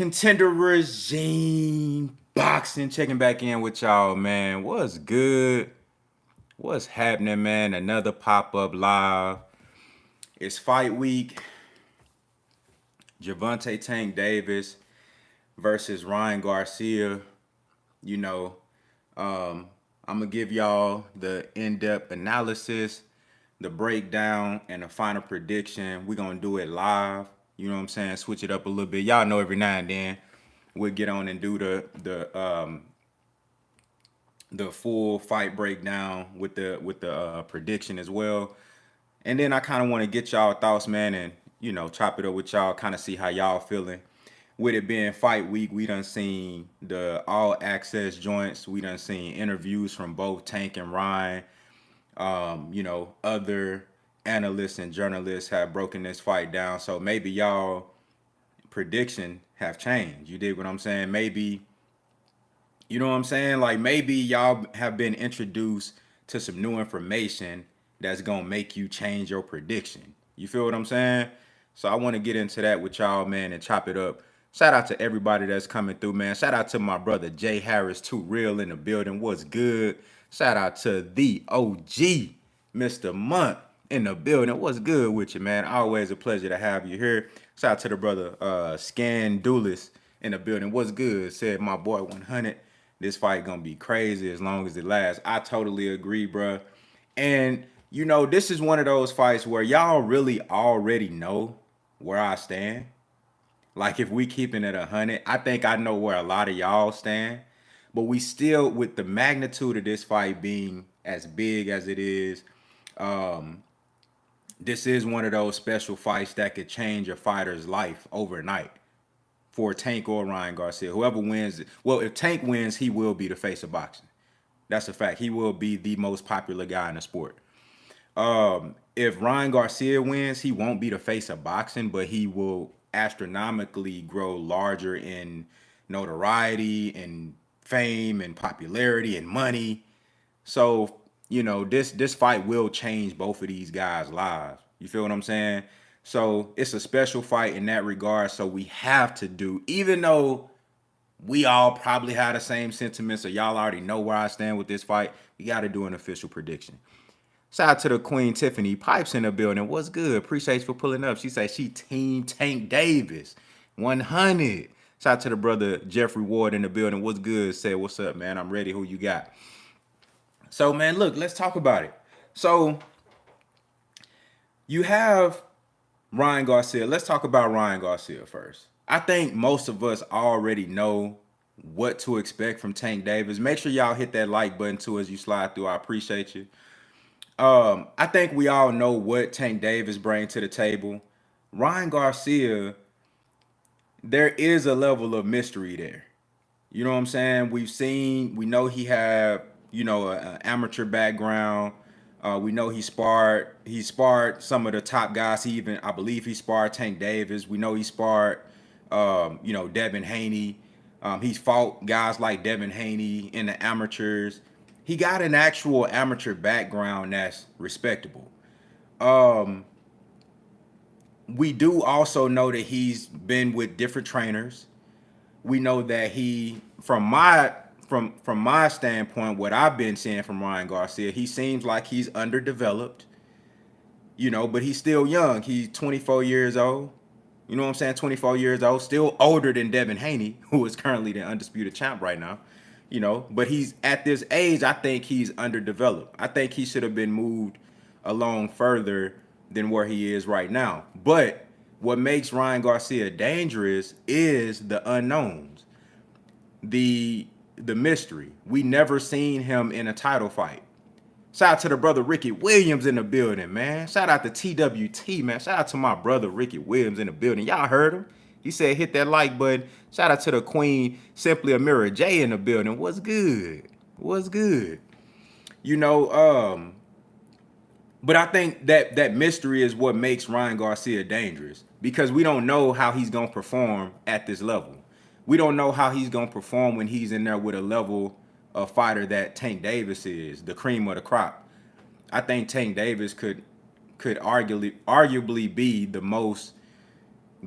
Contender regime boxing checking back in with y'all, man. What's good? What's happening, man? Another pop-up live. It's fight week. Gervonta Tank Davis versus Ryan Garcia. You know, I'm gonna give y'all the in-depth analysis, the breakdown, and the final prediction. We're gonna do it live. You know what I'm saying? Switch it up a little bit. Y'all know every now and then we'll get on and do the full fight breakdown with the prediction as well. And then I kind of want to get y'all thoughts, man, and chop it up with y'all, kind of see how y'all feeling. With it being fight week, we done seen the all access joints. We done seen interviews from both Tank and Ryan. Other analysts and journalists have broken this fight down. So maybe y'all prediction have changed. You dig what I'm saying? Maybe, you know what I'm saying? Like maybe y'all have been introduced to some new information that's gonna make you change your prediction. You feel what I'm saying? So I want to get into that with y'all, man, and chop it up. Shout out to everybody that's coming through, man. Shout out to my brother Jay Harris, too real in the building. What's good? Shout out to the OG, Mr. Month in the building. What's good with you, man? Always a pleasure to have you here. Shout out to the brother Scan Duelist in the building. What's good? Said my boy 100. This fight gonna be crazy as long as it lasts. I totally agree, bro. And this is one of those fights where y'all really already know where I stand. Like if we keeping it 100, I think I know where a lot of y'all stand. But we still, with the magnitude of this fight being as big as it is, this is one of those special fights that could change a fighter's life overnight for Tank or Ryan Garcia. Whoever wins, well, if Tank wins, he will be the face of boxing. That's a fact. He will be the most popular guy in the sport. If Ryan Garcia wins, he won't be the face of boxing, but he will astronomically grow larger in notoriety and fame and popularity and money. So, this fight will change both of these guys' lives. You feel what I'm saying? So it's a special fight in that regard. So we have to do, even though we all probably have the same sentiments, so y'all already know where I stand with this fight, we got to do an official prediction. Shout out to the Queen Tiffany Pipes in the building. What's good? Appreciate you for pulling up. She said she team Tank Davis. 100. Shout out to the brother Jeffrey Ward in the building. What's good? Said, what's up, man? I'm ready. Who you got? So, man, look, let's talk about it. So, you have Ryan Garcia. Let's talk about Ryan Garcia first. I think most of us already know what to expect from Tank Davis. Make sure y'all hit that like button too as you slide through. I appreciate you. I think we all know what Tank Davis brings to the table. Ryan Garcia, there is a level of mystery there. You know what I'm saying? We know he have, an amateur background. We know he sparred some of the top guys. I believe he sparred Tank Davis. We know he sparred, Devin Haney. He's fought guys like Devin Haney in the amateurs. He got an actual amateur background that's respectable. We do also know that he's been with different trainers. We know that from my standpoint, what I've been seeing from Ryan Garcia, he seems like he's underdeveloped, but he's still young. He's 24 years old. You know what I'm saying? 24 years old, still older than Devin Haney, who is currently the undisputed champ right now. But he's at this age, I think he's underdeveloped. I think he should have been moved along further than where he is right now. But what makes Ryan Garcia dangerous is the unknowns, the mystery. We never seen him in a title fight. Shout out to the brother Ricky Williams in the building, man. Shout out to TWT, man. Shout out to my brother Ricky Williams in the building. Y'all heard him. He said hit that like button. Shout out to the Queen Simply Amira J in the building. What's good? What's good? But I think that mystery is what makes Ryan Garcia dangerous, because we don't know how he's gonna perform at this level. We don't know how he's gonna perform when he's in there with a level of fighter that Tank Davis is, the cream of the crop. I think Tank Davis could arguably be the most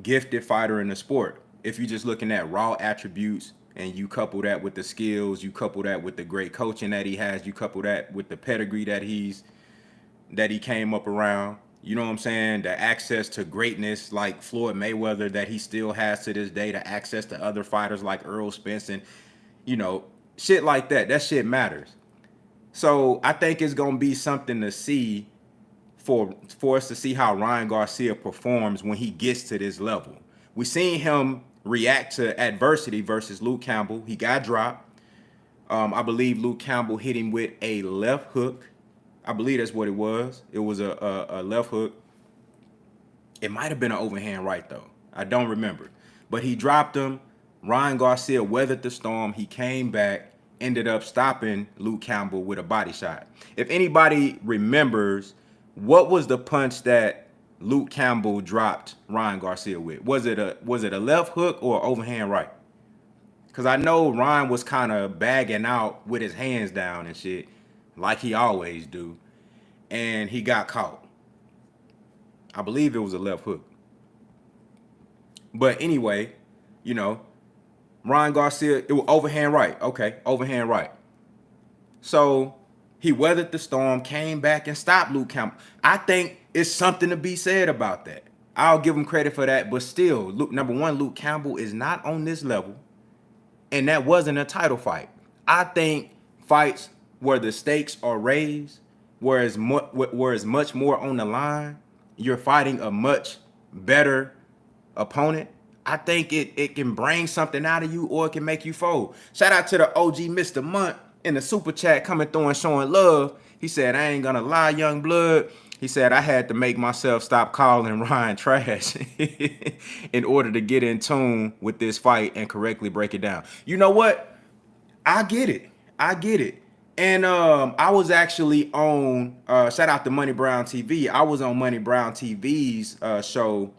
gifted fighter in the sport. if you're just looking at raw attributes and you couple that with the skills, you couple that with the great coaching that he has, you couple that with the pedigree that he came up around. You know what I'm saying? The access to greatness like Floyd Mayweather that he still has to this day, the access to other fighters like Earl Spence, and you know, shit like that. That shit matters. So I think it's gonna be something to see for us to see how Ryan Garcia performs when he gets to this level. We seen him react to adversity versus Luke Campbell. He got dropped. I believe Luke Campbell hit him with a left hook. I believe that's what it was. It was a left hook. It might have been an overhand right, though. I don't remember. But he dropped him. Ryan Garcia weathered the storm. He came back, ended up stopping Luke Campbell with a body shot. If anybody remembers, what was the punch that Luke Campbell dropped Ryan Garcia with? Was it a left hook or overhand right? Because I know Ryan was kind of bagging out with his hands down and shit, like he always do, and he got caught. I believe it was a left hook. But anyway, you know, Ryan Garcia, it was overhand right. Okay, overhand right. So he weathered the storm, came back, and stopped Luke Campbell. I think it's something to be said about that. I'll give him credit for that, but still, number one, Luke Campbell is not on this level, and that wasn't a title fight. I think fights where the stakes are raised, where it's much more on the line, you're fighting a much better opponent. I think it can bring something out of you, or it can make you fold. Shout out to the OG Mr. Munt in the super chat coming through and showing love. He said, I ain't gonna lie, young blood. He said, I had to make myself stop calling Ryan trash in order to get in tune with this fight and correctly break it down. You know what? I get it. And I was actually on, shout out to Money Brown TV. I was on Money Brown TV's show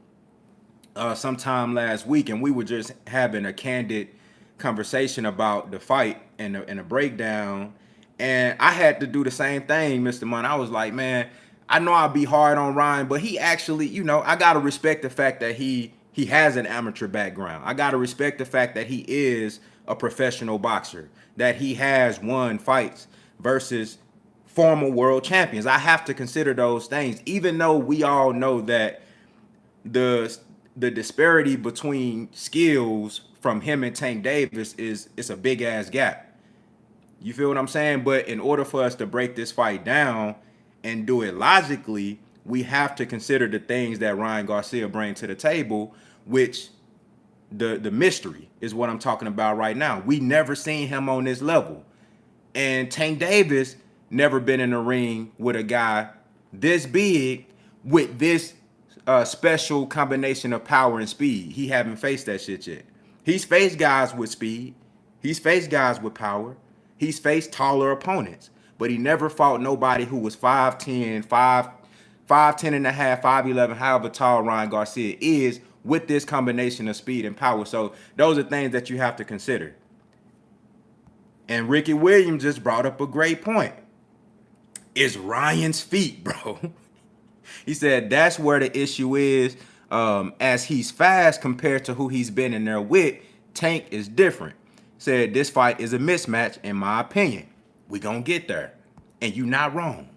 sometime last week, and we were just having a candid conversation about the fight and the breakdown. And I had to do the same thing, Mr. Munn. I was like, man, I know I'll be hard on Ryan, but he actually, you know, I gotta respect the fact that he has an amateur background. I gotta respect the fact that he is a professional boxer, that he has won fights versus former world champions. I have to consider those things, even though we all know that the disparity between skills from him and Tank Davis is a big ass gap. You feel what I'm saying? But in order for us to break this fight down and do it logically, we have to consider the things that Ryan Garcia brings to the table, which the mystery is what I'm talking about right now. We never seen him on this level. And Tank Davis never been in the ring with a guy this big with this special combination of power and speed. He haven't faced that shit yet. He's faced guys with speed. He's faced guys with power. He's faced taller opponents. But he never fought nobody who was 5'10", 5'10 and a half, 5'11", however tall Ryan Garcia is, with this combination of speed and power. So those are things that you have to consider. And Ricky Williams just brought up a great point. It's Ryan's feet, bro. He said that's where the issue is. As he's fast compared to who he's been in there with, Tank is different. Said this fight is a mismatch, in my opinion. We gonna get there. And you not wrong.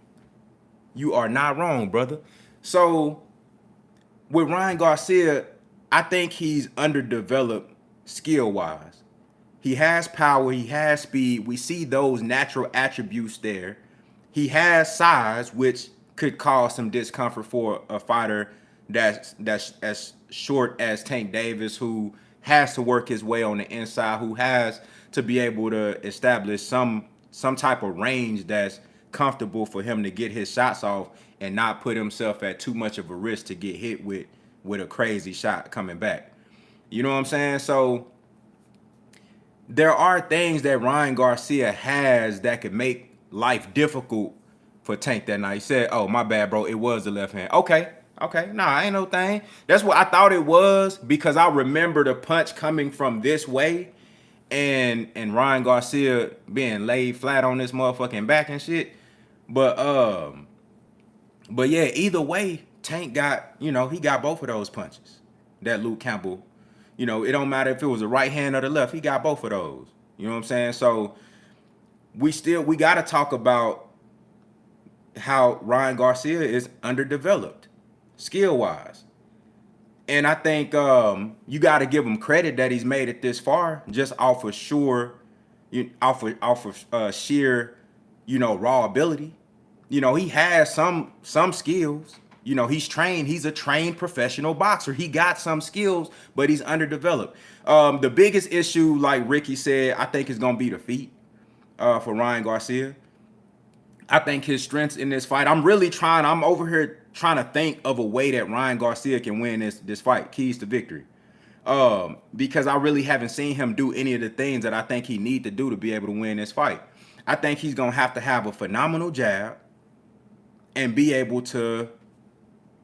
You are not wrong, brother. So with Ryan Garcia, I think he's underdeveloped skill-wise. He has power, he has speed. We see those natural attributes there. He has size, which could cause some discomfort for a fighter that's as short as Tank Davis, who has to work his way on the inside, who has to be able to establish some type of range that's comfortable for him to get his shots off and not put himself at too much of a risk to get hit with a crazy shot coming back. You know what I'm saying? So there are things that Ryan Garcia has that could make life difficult for Tank that night. He said, oh, my bad, bro. It was the left hand. Okay. Nah, ain't no thing. That's what I thought it was, because I remember the punch coming from this way and Ryan Garcia being laid flat on this motherfucking back and shit. But yeah, either way, Tank got, he got both of those punches that Luke Campbell, You know, it don't matter if it was the right hand or the left. He got both of those. You know what I'm saying? So we got to talk about how Ryan Garcia is underdeveloped, skill wise. And I think you got to give him credit that he's made it this far, just off of sheer, you know, raw ability. You know, he has some skills. You know, he's trained. He's a trained professional boxer. He got some skills, but he's underdeveloped. The biggest issue, like Ricky said, I think is gonna be the feet for Ryan Garcia. I think his strengths in this fight. I'm over here trying to think of a way that Ryan Garcia can win this fight. Keys to victory. Because I really haven't seen him do any of the things that I think he need to do to be able to win this fight. I think he's gonna have to have a phenomenal jab and be able to.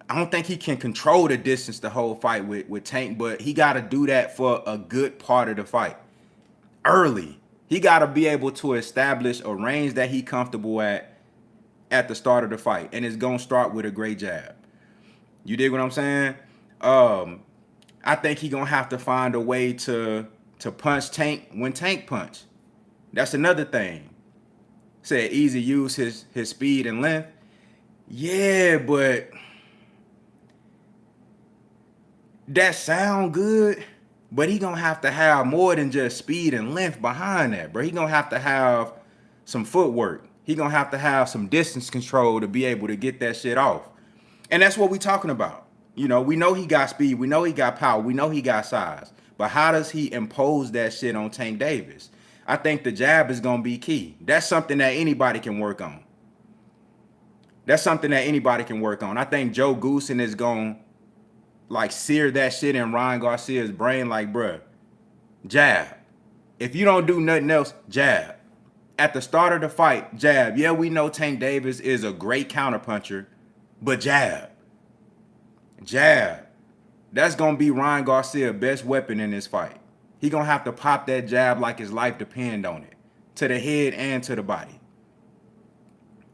I don't think he can control the distance the whole fight with Tank, but he got to do that for a good part of the fight. Early, he got to be able to establish a range that he comfortable at the start of the fight, and it's gonna start with a great jab. You dig what I'm saying? I think he gonna have to find a way to punch Tank when Tank punch. That's another thing. Said easy use his speed and length. Yeah, but that sound good, but he gonna have to have more than just speed and length behind that, bro. He gonna have to have some footwork. He gonna have to have some distance control to be able to get that shit off. And that's what we talking about. You know, we know he got speed. We know he got power. We know he got size. But how does he impose that shit on Tank Davis? I think the jab is gonna be key. That's something that anybody can work on. That's something that anybody can work on. I think Joe Goosen is gonna like sear that shit in Ryan Garcia's brain, like, bruh, jab. If you don't do nothing else, jab. At the start of the fight, jab. Yeah, we know Tank Davis is a great counterpuncher, but jab. Jab. That's gonna be Ryan Garcia's best weapon in this fight. He gonna have to pop that jab like his life depend on it, to the head and to the body.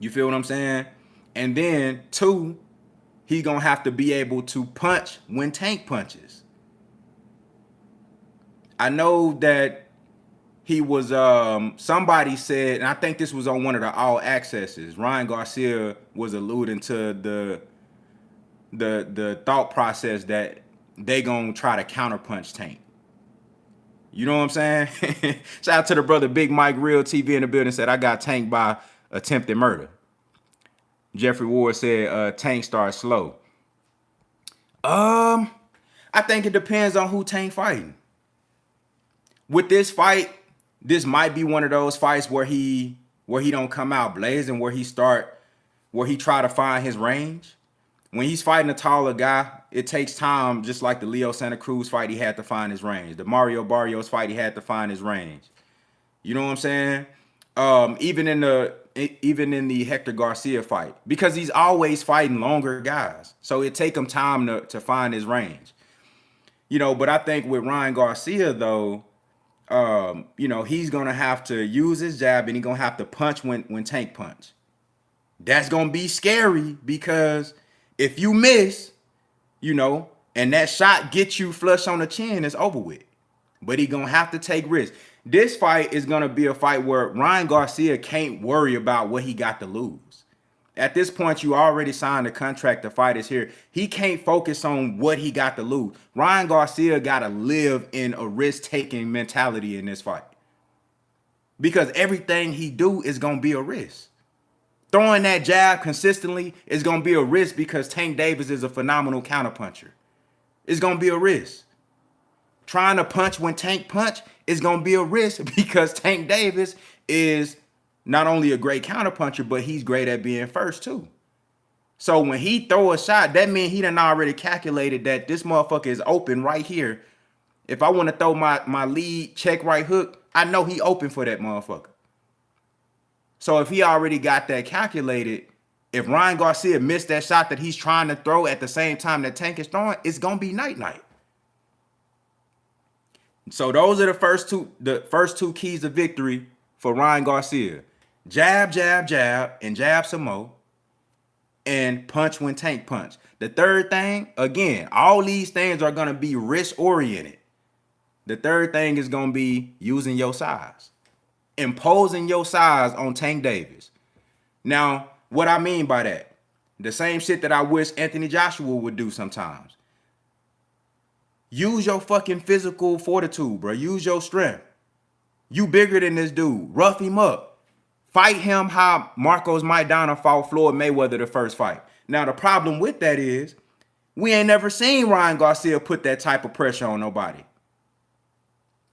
You feel what I'm saying? And then two, he gonna have to be able to punch when Tank punches. I know that he was somebody said, and I think this was on one of the all accesses. Ryan Garcia was alluding to the thought process that they gonna try to counterpunch Tank. You know what I'm saying? Shout out to the brother Big Mike Real TV in the building, said I got Tank by attempted murder. Jeffrey Ward said Tank starts slow. I think it depends on who Tank fighting. With this fight, this might be one of those fights where he don't come out blazing, where he try to find his range. When he's fighting a taller guy, it takes time, just like the Leo Santa Cruz fight, he had to find his range. The Mario Barrios fight, he had to find his range. You know what I'm saying? Even in the Hector Garcia fight, because he's always fighting longer guys, so it take him time to find his range. You know, but I think with Ryan Garcia though, you know, he's gonna have to use his jab and he's gonna have to punch when Tank punch. That's gonna be scary because if you miss, you know, and that shot gets you flush on the chin, it's over with. But he gonna have to take risks. This fight is gonna be a fight where Ryan Garcia can't worry about what he got to lose. At this point, you already signed a contract. The fight is here. He can't focus on what he got to lose. Ryan Garcia gotta live in a risk-taking mentality in this fight, because everything he do is gonna be a risk. Throwing that jab consistently is gonna be a risk because Tank Davis is a phenomenal counterpuncher. It's gonna be a risk. Trying to punch when Tank punch is gonna be a risk because Tank Davis is not only a great counterpuncher, but he's great at being first too. So when he throw a shot, that means he done already calculated that this motherfucker is open right here. If I want to throw my lead check right hook, I know he open for that motherfucker. So if he already got that calculated, if Ryan Garcia missed that shot that he's trying to throw at the same time that Tank is throwing, it's gonna be night-night. So those are the first two keys of victory for Ryan Garcia. Jab, jab, jab, and jab some more, and punch when Tank punch. The third thing, again, all these things are gonna be risk-oriented. The third thing is gonna be using your size, imposing your size on Tank Davis. Now, what I mean by that, the same shit that I wish Anthony Joshua would do sometimes. Use your fucking physical fortitude, bro. Use your strength. You bigger than this dude. Rough him up. Fight him how Marcos Maidana fought Floyd Mayweather the first fight. Now, the problem with that is we ain't never seen Ryan Garcia put that type of pressure on nobody.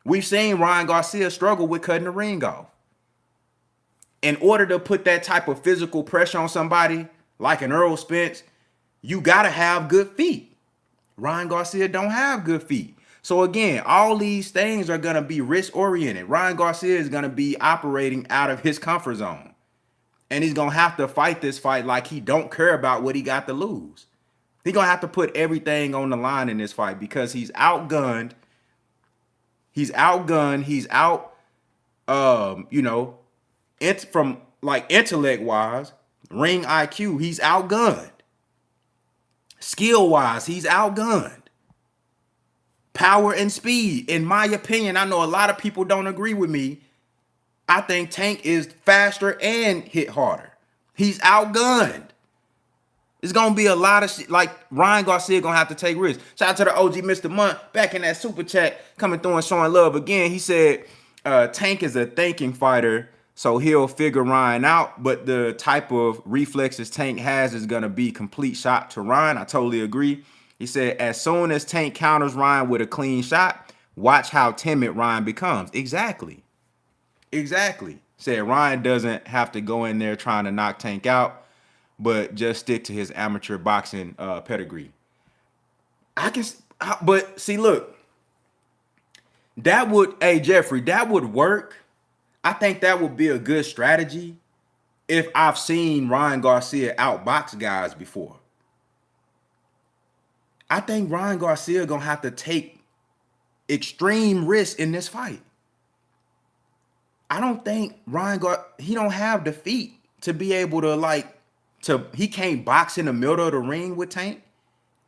We've seen Ryan Garcia struggle with cutting the ring off. In order to put that type of physical pressure on somebody like an Errol Spence, you got to have good feet. Ryan Garcia don't have good feet. So again, all these things are going to be risk-oriented. Ryan Garcia is going to be operating out of his comfort zone. And he's going to have to fight this fight like he don't care about what he got to lose. He's going to have to put everything on the line in this fight because he's outgunned. He's outgunned. He's out, from like intellect-wise, ring IQ, he's outgunned. Skill-wise, he's outgunned. Power and speed, in my opinion, I know a lot of people don't agree with me. I think Tank is faster and hit harder. He's outgunned. It's going to be a lot of shit. Like, Ryan Garcia going to have to take risks. Shout out to the OG Mr. Month back in that super chat coming through and showing love again. He said, Tank is a thinking fighter, so he'll figure Ryan out. But the type of reflexes Tank has is going to be complete shot to Ryan. I totally agree. He said, as soon as Tank counters Ryan with a clean shot, watch how timid Ryan becomes. Exactly. Said Ryan doesn't have to go in there trying to knock Tank out, but just stick to his amateur boxing pedigree. But see, look, Jeffrey, that would work. I think that would be a good strategy if I've seen Ryan Garcia outbox guys before. I think Ryan Garcia gonna have to take extreme risks in this fight. I don't think he don't have the feet to be able to he can't box in the middle of the ring with Tank,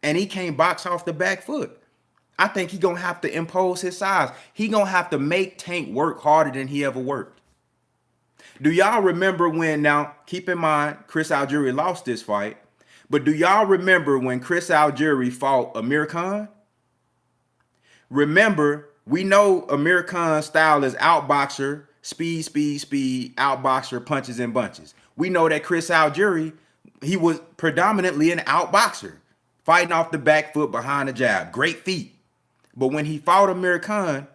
and he can't box off the back foot. I think he gonna have to impose his size. He gonna have to make Tank work harder than he ever worked. Do y'all remember when, now keep in mind, Chris Algieri lost this fight, but do y'all remember when Chris Algieri fought Amir Khan? Remember, we know Amir Khan's style is outboxer, speed, outboxer, punches and bunches. We know that Chris Algieri, he was predominantly an outboxer, fighting off the back foot behind the jab. Great feet. But when he fought Amir Khan,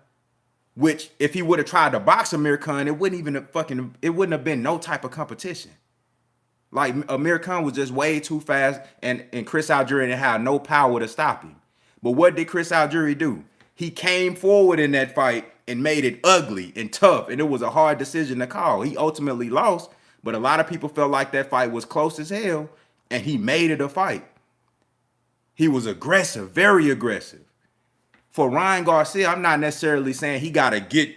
which if he would have tried to box Amir Khan, it wouldn't have been no type of competition. Like, Amir Khan was just way too fast, and Chris Algieri had no power to stop him. But what did Chris Algieri do? He came forward in that fight and made it ugly and tough, and it was a hard decision to call. He ultimately lost, but a lot of people felt like that fight was close as hell, and he made it a fight. He was aggressive, very aggressive. For Ryan Garcia, I'm not necessarily saying he got to get,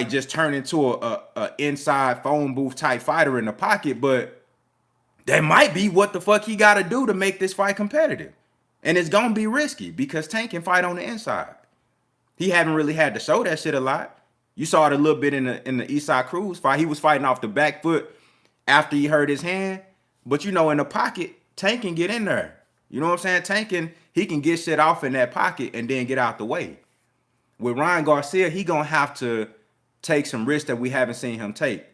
just turn into a inside phone booth type fighter in the pocket, but that might be what the fuck he got to do to make this fight competitive. And it's going to be risky because Tank can fight on the inside. He haven't really had to show that shit a lot. You saw it a little bit in the Eastside Cruz fight. He was fighting off the back foot after he hurt his hand. But, in the pocket, Tank can get in there. You know what I'm saying? He can get shit off in that pocket and then get out the way. With Ryan Garcia, he going to have to take some risks that we haven't seen him take.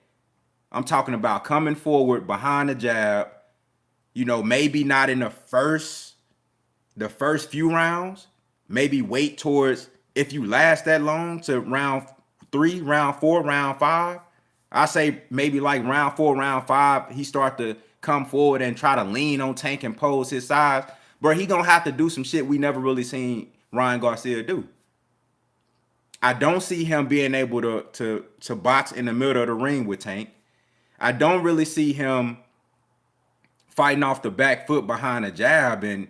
I'm talking about coming forward behind the jab, maybe not in the first few rounds, maybe wait towards, if you last that long, to round 3, round 4, round 5. I say maybe like round 4, round 5, he start to come forward and try to lean on Tank and pose his size. But he gonna have to do some shit we never really seen Ryan Garcia do. I don't see him being able to box in the middle of the ring with Tank. I don't really see him fighting off the back foot behind a jab and,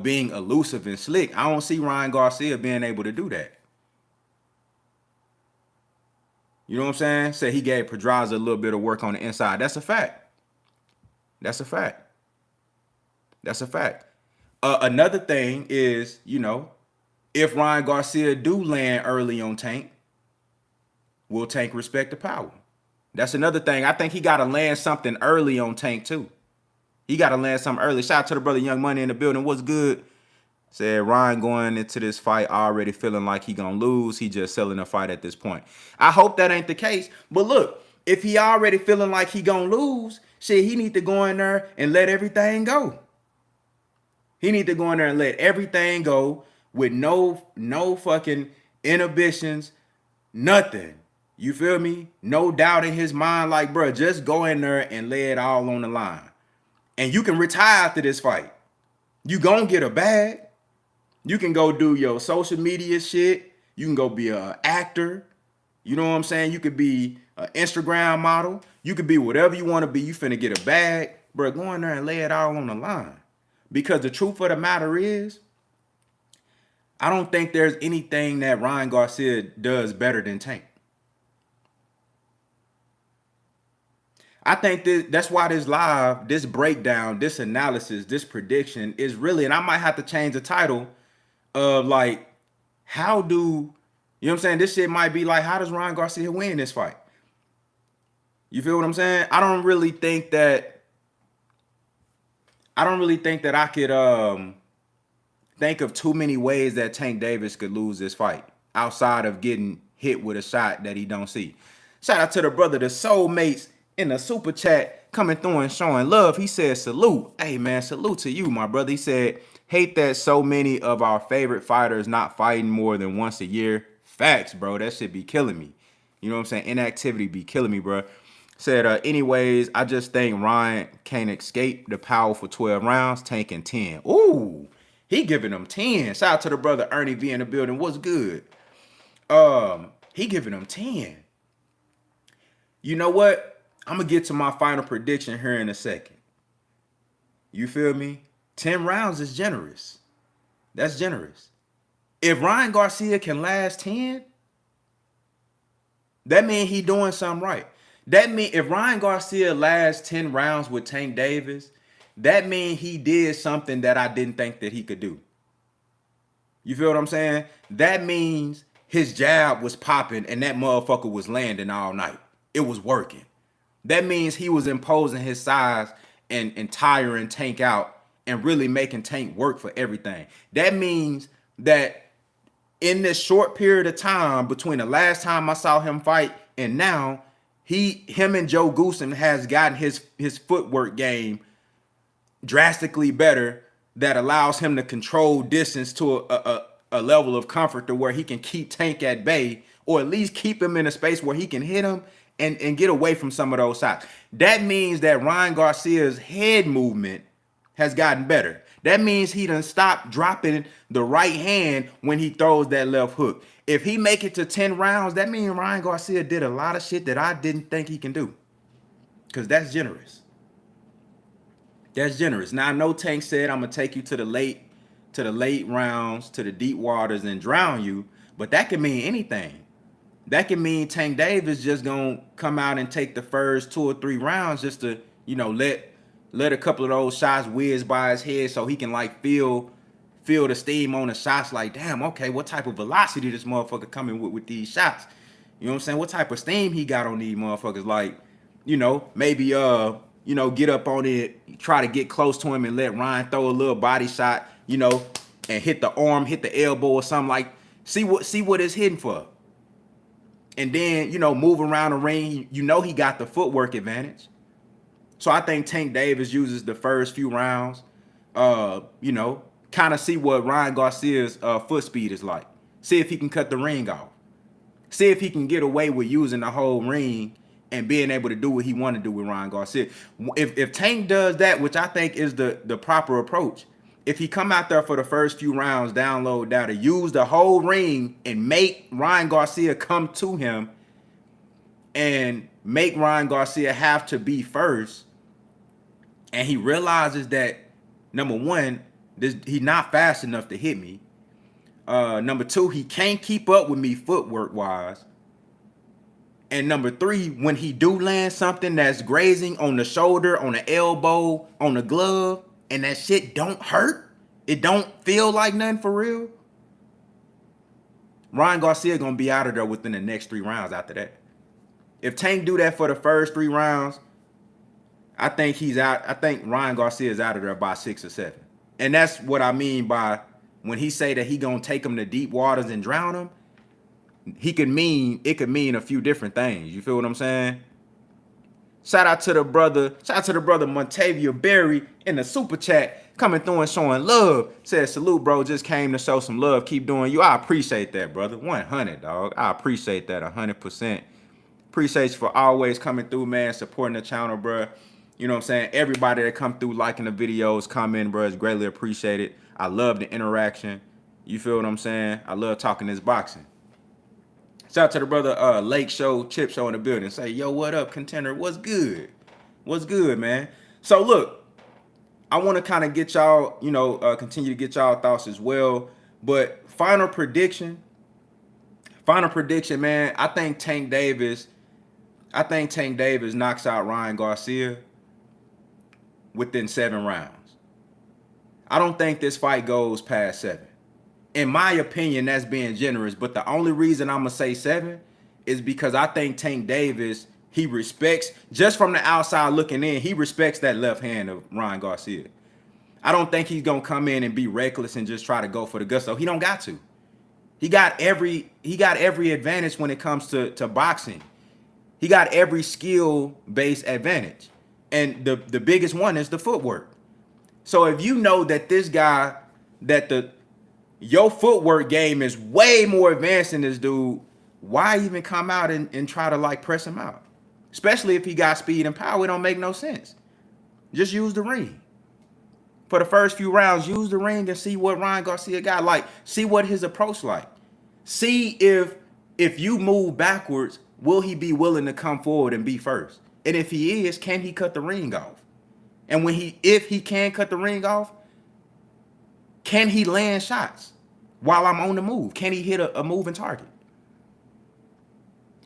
being elusive and slick. I don't see Ryan Garcia being able to do that. You know what I'm saying? Say he gave Pedraza a little bit of work on the inside. That's a fact. Another thing is, If Ryan Garcia do land early on Tank, will Tank respect the power? That's another thing. I think he got to land something early on Tank too. He got to land something early. Shout out to the brother Young Money in the building. What's good? Said Ryan going into this fight already feeling like he gonna lose. He just selling a fight at this point. I hope that ain't the case. But look, if he already feeling like he gonna lose, shit, he need to go in there and let everything go. He need to go in there and let everything go with no fucking inhibitions, nothing. You feel me? No doubt in his mind, like, bro, just go in there and lay it all on the line. And you can retire after this fight. You gonna get a bag. You can go do your social media shit. You can go be an actor. You know what I'm saying? You could be an Instagram model. You could be whatever you want to be. You finna get a bag. Bro, go in there and lay it all on the line. Because the truth of the matter is, I don't think there's anything that Ryan Garcia does better than Tank. I think that's why this live, this breakdown, this analysis, this prediction is really, and I might have to change the title of like, how do, you know what I'm saying? This shit might be like, how does Ryan Garcia win this fight? You feel what I'm saying? I don't really think that I could think of too many ways that Tank Davis could lose this fight outside of getting hit with a shot that he don't see. Shout out to the brother, the soulmates in the super chat coming through and showing love. He said, salute. Hey man, salute to you, my brother. He said, hate that so many of our favorite fighters not fighting more than once a year. Facts, bro. That shit be killing me. You know what I'm saying? Inactivity be killing me, bro. Said, anyways, I just think Ryan can't escape the power for 12 rounds, tanking 10. Ooh, he giving them 10. Shout out to the brother Ernie V in the building. What's good? He giving them 10. You know what? I'm going to get to my final prediction here in a second. You feel me? 10 rounds is generous. That's generous. If Ryan Garcia can last 10, that means he doing something right. That means if Ryan Garcia lasts 10 rounds with Tank Davis, that means he did something that I didn't think that he could do. You feel what I'm saying? That means his jab was popping and that motherfucker was landing all night. It was working. That means he was imposing his size and tiring Tank out and really making Tank work for everything. That means that in this short period of time between the last time I saw him fight and now, him and Joe Goosen has gotten his footwork game drastically better that allows him to control distance to a level of comfort to where he can keep Tank at bay or at least keep him in a space where he can hit him and get away from some of those shots. That means that Ryan Garcia's head movement has gotten better. That means he done stopped dropping the right hand when he throws that left hook. If he make it to 10 rounds, that means Ryan Garcia did a lot of shit that I didn't think he can do. Because that's generous. That's generous. Now I know Tank said I'm gonna take you to the late rounds, to the deep waters and drown you, but that can mean anything. That can mean Tank Davis just gonna come out and take the first 2 or 3 rounds just to, you know, let a couple of those shots whiz by his head so he can like feel the steam on the shots. Like, damn, okay, what type of velocity this motherfucker coming with these shots? You know what I'm saying? What type of steam he got on these motherfuckers? Like, you know, maybe get up on it, try to get close to him and let Ryan throw a little body shot, you know, and hit the arm, hit the elbow or something, like see what it's hitting for. And then, you know, move around the ring. You know he got the footwork advantage. So I think Tank Davis uses the first few rounds, you know, kind of see what Ryan Garcia's foot speed is like. See if he can cut the ring off. See if he can get away with using the whole ring and being able to do what he want to do with Ryan Garcia. If Tank does that, which I think is the proper approach, if he come out there for the first few rounds, download data, use the whole ring and make Ryan Garcia come to him and make Ryan Garcia have to be first, and he realizes that, number one, he's not fast enough to hit me. Number two, he can't keep up with me footwork-wise. And number three, when he do land something that's grazing on the shoulder, on the elbow, on the glove, and that shit don't hurt, it don't feel like nothing for real, Ryan Garcia gonna be out of there within the next 3 rounds after that. If Tank do that for the first 3 rounds, I think he's out. I think Ryan Garcia is out of there by 6 or 7. And that's what I mean by when he say that he gonna take him to deep waters and drown him. It could mean a few different things. You feel what I'm saying? Shout out to the brother Montavia Berry in the super chat coming through and showing love. Said salute, bro. Just came to show some love. Keep doing you. I appreciate that, brother. 100, dog. I appreciate that 100%. Appreciate you for always coming through, man, supporting the channel, bro. You know what I'm saying? Everybody that come through, liking the videos, commenting, bro, is greatly appreciated. I love the interaction. You feel what I'm saying? I love talking this boxing. Shout out to the brother Lake Show, Chip Show in the building. Say, yo, what up, contender? What's good? What's good, man? So, look, I want to kind of get y'all, continue to get y'all thoughts as well. But final prediction, man, I think Tank Davis knocks out Ryan Garcia within 7 rounds. I don't think this fight goes past 7. In my opinion, that's being generous. But the only reason I'm going to say 7 is because I think Tank Davis, he respects, just from the outside looking in, he respects that left hand of Ryan Garcia. I don't think he's going to come in and be reckless and just try to go for the gusto. He don't got to. He got every advantage when it comes to boxing. He got every skill-based advantage. And the biggest one is the footwork. So if you know that this guy, your footwork game is way more advanced than this dude, why even come out and try to like press him out? Especially if he got speed and power, it don't make no sense. Just use the ring. For the first few rounds, use the ring and see what Ryan Garcia got. Like, see what his approach like. See if you move backwards, will he be willing to come forward and be first? And if he is, can he cut the ring off? And if he can cut the ring off, can he land shots while I'm on the move? Can he hit a moving target?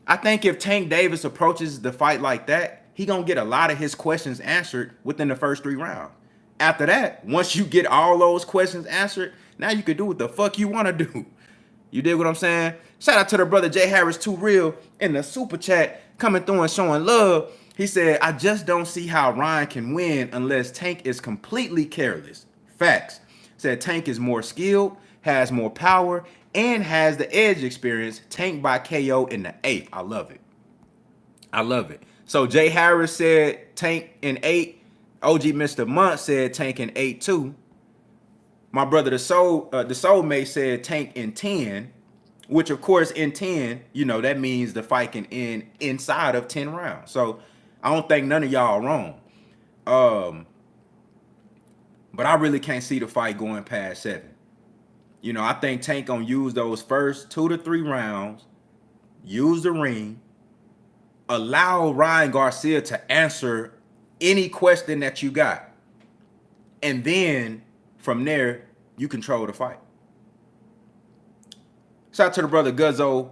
I think if Tank Davis approaches the fight like that, he gonna get a lot of his questions answered within the first 3 rounds. After that, once you get all those questions answered, now you can do what the fuck you want to do. You dig what I'm saying? Shout out to the brother Jay Harris Too Real in the super chat coming through and showing love. He said, I just don't see how Ryan can win unless Tank is completely careless. Facts. Said Tank is more skilled, has more power, and has the edge experience. Tank by KO in the 8th. I love it. I love it. So Jay Harris said Tank in 8. OG Mr. Munt said Tank in 8 too. My brother the Soulmate said Tank in 10, which of course in 10, that means the fight can end inside of 10 rounds. So I don't think none of y'all are wrong. But I really can't see the fight going past 7. I think Tank gonna use those first 2 to 3 rounds, use the ring, allow Ryan Garcia to answer any question that you got. And then from there, you control the fight. Shout out to the brother Guzzo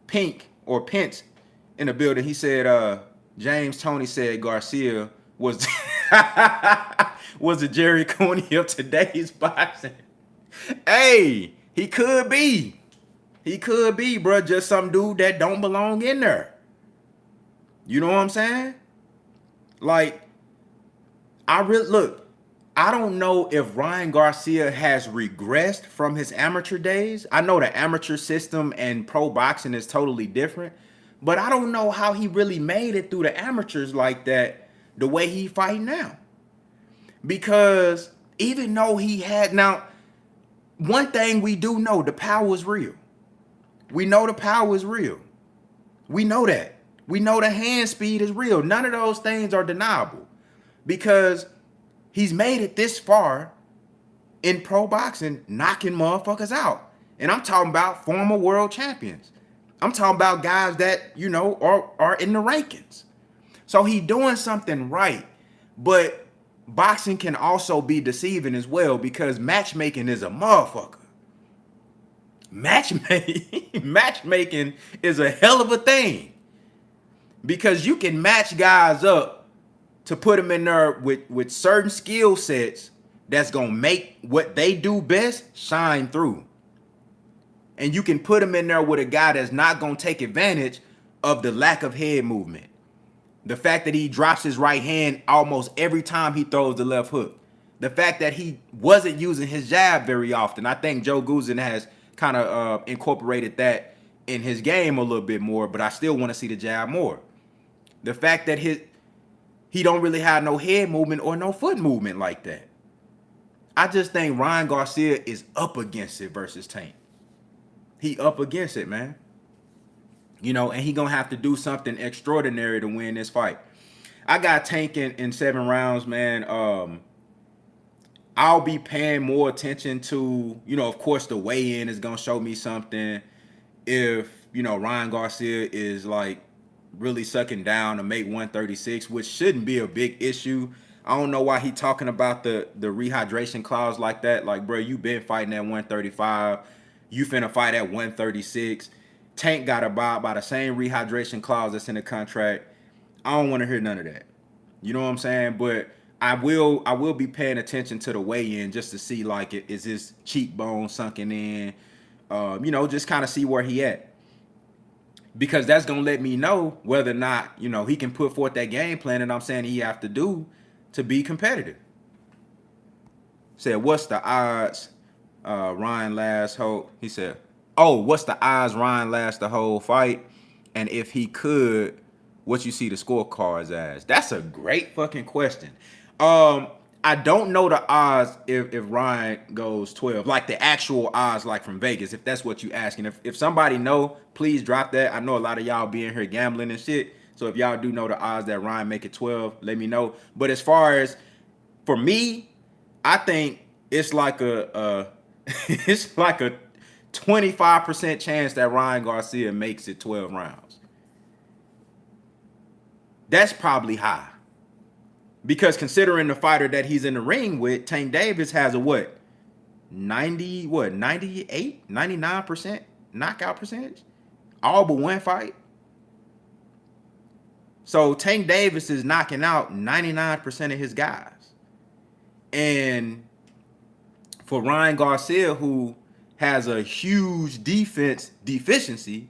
Pink or Pence in the building. He said, James Tony said Garcia was was the Jerry Cooney of today's boxing. Hey, he could be. He could be, bro. Just some dude that don't belong in there. You know what I'm saying? Like, I don't know if Ryan Garcia has regressed from his amateur days. I know the amateur system and pro boxing is totally different, but I don't know how he really made it through the amateurs like that, the way he fight now. Because even though he had, now, one thing we do know, the power is real. We know the power is real. We know that. We know the hand speed is real. None of those things are deniable because he's made it this far in pro boxing, knocking motherfuckers out. And I'm talking about former world champions. I'm talking about guys that, are in the rankings. So he doing something right. But boxing can also be deceiving as well because matchmaking is a motherfucker. Matchmaking is a hell of a thing. Because you can match guys up to put them in there with certain skill sets that's going to make what they do best shine through. And you can put him in there with a guy that's not going to take advantage of the lack of head movement. The fact that he drops his right hand almost every time he throws the left hook. The fact that he wasn't using his jab very often. I think Joe Guzan has kind of incorporated that in his game a little bit more, but I still want to see the jab more. The fact that he don't really have no head movement or no foot movement like that. I just think Ryan Garcia is up against it versus Tank. He up against it, man. You know, and he gonna have to do something extraordinary to win this fight. I got Tank in 7 rounds, man. I'll be paying more attention to, you know, of course, the weigh-in is gonna show me something. If, you know, Ryan Garcia is like really sucking down to make 136, which shouldn't be a big issue. I don't know why he talking about the rehydration clause like that. Like, bro, you been fighting at 135. You finna fight at 136. Tank got abide by the same rehydration clause that's in the contract. I don't want to hear none of that. You know what I'm saying? But I will be paying attention to the weigh-in just to see, like, is his cheekbone sunken in? You know, just kind of see where he at. Because that's going to let me know whether or not, you know, he can put forth that game plan that I'm saying he have to do to be competitive. Said, what's the odds Ryan lasts whole? He said, oh, what's the odds Ryan lasts the whole fight? And if he could, what you see the scorecards as? That's a great fucking question. I don't know the odds if Ryan goes 12, like the actual odds, like from Vegas, if that's what you asking. If somebody know, please drop that. I know a lot of y'all be in here gambling and shit. So if y'all do know the odds that Ryan make it 12, let me know. But as far as for me, I think it's like it's like a 25% chance that Ryan Garcia makes it 12 rounds. That's probably high. Because considering the fighter that he's in the ring with, Tank Davis has a 98, 99% knockout percentage? All but one fight. So Tank Davis is knocking out 99% of his guys. And for Ryan Garcia, who has a huge defense deficiency,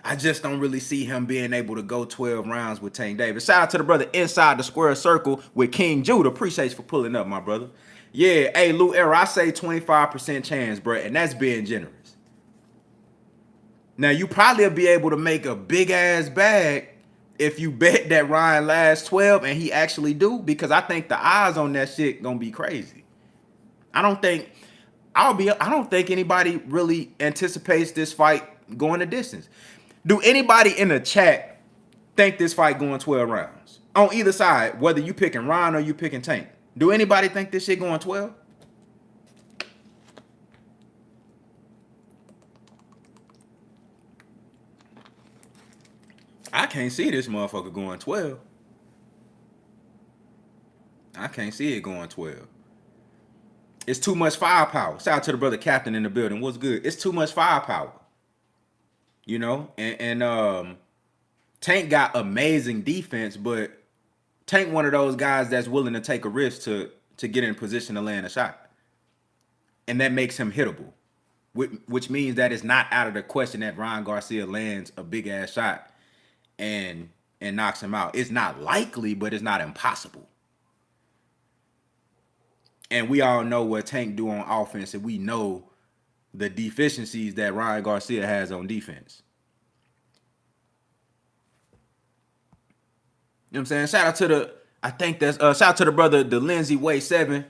I just don't really see him being able to go 12 rounds with Tank Davis. Shout out to the brother inside the square circle with King Judah. Appreciate you for pulling up, my brother. Yeah, hey, Lou Era, I say 25% chance, bro, and that's being generous. Now, you probably will be able to make a big-ass bag if you bet that Ryan lasts 12, and he actually do, because I think the odds on that shit gonna be crazy. I don't think anybody really anticipates this fight going the distance. Do anybody in the chat think this fight going 12 rounds? On either side, whether you picking Ryan or you picking Tank. Do anybody think this shit going 12? I can't see this motherfucker going 12. I can't see it going 12. It's too much firepower. Shout out to the brother Captain in the building. What's good? It's too much firepower. You know? And Tank got amazing defense, but Tank one of those guys that's willing to take a risk to get in position to land a shot. And that makes him hittable. Which means that it's not out of the question that Ryan Garcia lands a big-ass shot and knocks him out. It's not likely, but it's not impossible. And we all know what Tank do on offense, and we know the deficiencies that Ryan Garcia has on defense. You know what I'm saying? Shout out to the brother, the Lindsay Way 7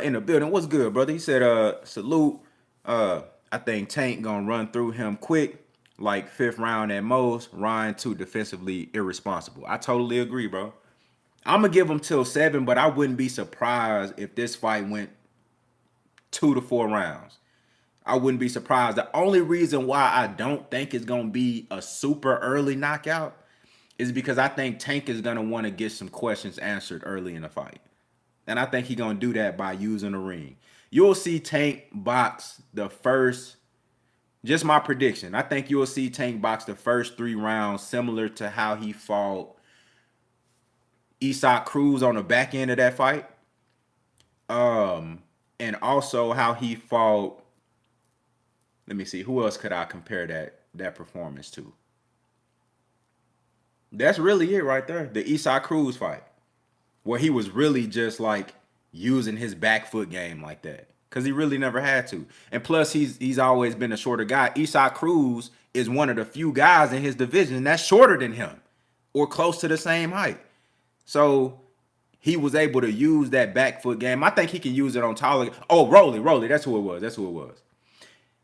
in the building. What's good, brother? He said, salute. I think Tank gonna run through him quick, like 5th round at most. Ryan too defensively irresponsible. I totally agree, bro. I'm gonna give him till 7, but I wouldn't be surprised if this fight went 2 to 4 rounds. I wouldn't be surprised. The only reason why I don't think it's gonna be a super early knockout is because I think Tank is gonna want to get some questions answered early in the fight. And I think he's gonna do that by using the ring. You'll see Tank box the first, just my prediction. I think you'll see Tank box the first 3 rounds similar to how he fought Isaac Cruz on the back end of that fight. And also how he fought Let me see. Who else could I compare that performance to? That's really it right there. The Eastside Cruz fight, where he was really just like using his back foot game like that. Cause he really never had to. And plus he's always been a shorter guy. Eastside Cruz is one of the few guys in his division that's shorter than him or close to the same height. So he was able to use that back foot game. I think he can use it on taller. Oh, Rolly, that's who it was. That's who it was.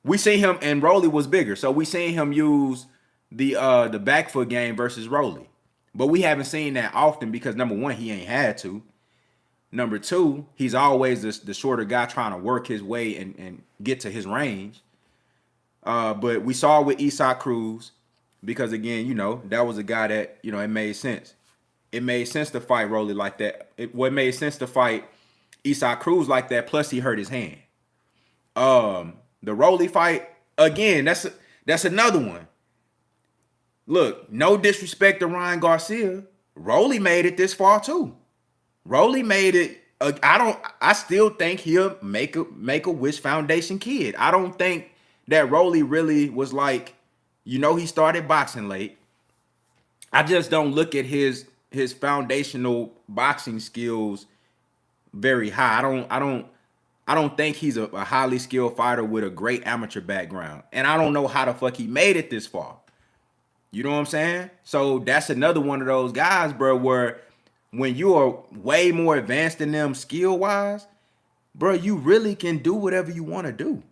We see him, and Rolly was bigger, so we seen him use the back foot game versus Rolly. But we haven't seen that often because number one, he ain't had to. Number two, he's always the shorter guy trying to work his way and get to his range. But we saw it with Eastside Cruz because again, that was a guy that, it made sense. It made sense to fight Rolly like that. It made sense to fight Eastside Cruz like that. Plus, he hurt his hand. The Rolly fight again. That's another one. Look, no disrespect to Ryan Garcia. Rolly made it this far too. Rolly made it. I still think he'll make a Wish Foundation kid. I don't think that Rolly really was like, he started boxing late. I just don't look at his foundational boxing skills very high. I don't think he's a highly skilled fighter with a great amateur background. And I don't know how the fuck he made it this far. You know what I'm saying? So that's another one of those guys, bro, where when you are way more advanced than them skill-wise, bro, you really can do whatever you want to do.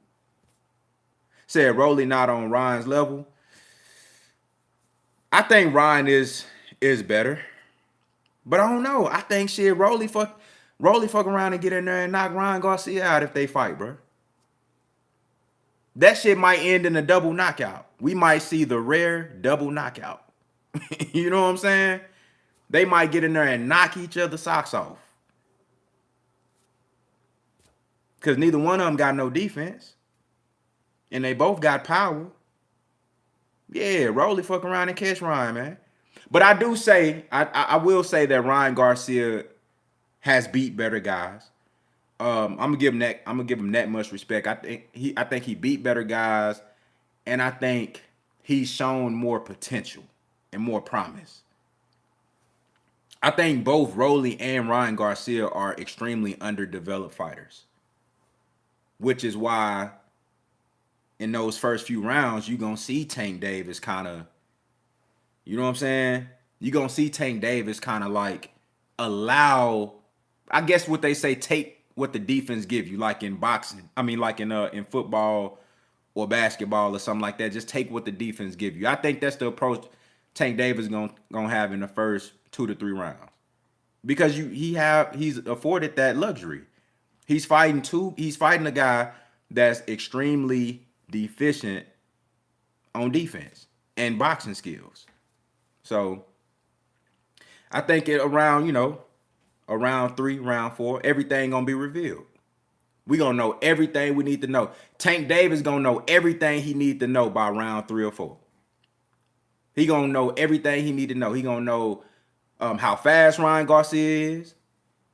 Said Rolly not on Ryan's level. I think Ryan is better. But I don't know. I think shit, Rolly fuck around and get in there and knock Ryan Garcia out if they fight, bro. That shit might end in a double knockout. We might see the rare double knockout. You know what I'm saying? They might get in there and knock each other's socks off. Because neither one of them got no defense. And they both got power. Yeah, Rolly fuck around and catch Ryan, man. But I do say, I will say that Ryan Garcia has beat better guys. I'm gonna give him that much respect. I think he beat better guys, and I think he's shown more potential and more promise. I think both Rolly and Ryan Garcia are extremely underdeveloped fighters, which is why in those first few rounds you're gonna see Tank Davis kind of, you know what I'm saying? You're gonna see Tank Davis kind of like allow, I guess what they say, take what the defense give you, like in boxing. I mean, like in football or basketball or something like that. Just take what the defense give you. I think that's the approach Tank Davis gonna have in the first 2 to 3 rounds, because he's afforded that luxury. He's fighting a guy that's extremely deficient on defense and boxing skills. So I think around 3, round 4, everything gonna be revealed. We gonna know everything we need to know. Tank Davis gonna know everything he need to know by round 3 or 4. He gonna know everything he need to know. He gonna know how fast Ryan Garcia is.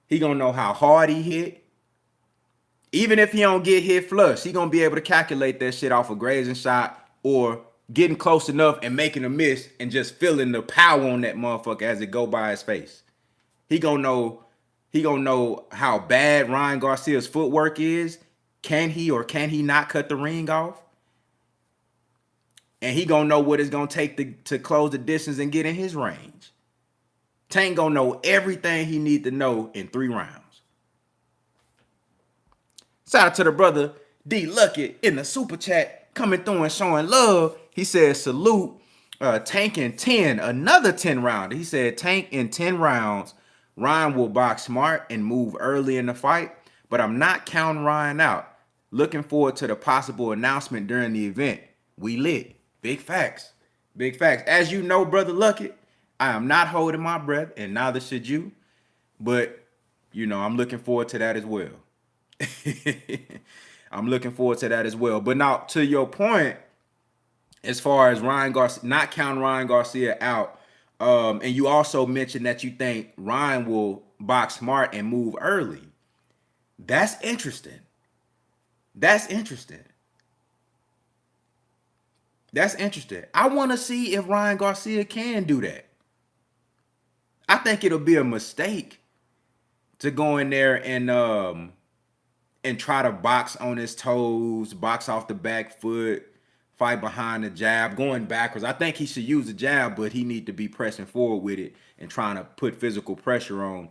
He gonna know how hard he hit. Even if he don't get hit flush, he gonna be able to calculate that shit off a grazing shot or getting close enough and making a miss and just feeling the power on that motherfucker as it go by his face. He gonna know how bad Ryan Garcia's footwork is. Can he or can he not cut the ring off? And he gonna know what it's gonna take to close the distance and get in his range. Tank gonna know everything he need to know in 3 rounds. Shout out to the brother D Luckett in the super chat coming through and showing love. He said salute Tank in 10, another 10 round. He said Tank in 10 rounds. Ryan will box smart and move early in the fight, but I'm not counting Ryan out. Looking forward to the possible announcement during the event. We lit. Big facts. Big facts. As you know, brother Luckett, I am not holding my breath, and neither should you. But, I'm looking forward to that as well. I'm looking forward to that as well. But now, to your point, as far as Ryan Garcia, not counting Ryan Garcia out, and you also mentioned that you think Ryan will box smart and move early. That's interesting. That's interesting. That's interesting. I want to see if Ryan Garcia can do that. I think it'll be a mistake to go in there and try to box on his toes, box off the back foot, fight behind the jab, going backwards. I think he should use the jab, but he need to be pressing forward with it and trying to put physical pressure on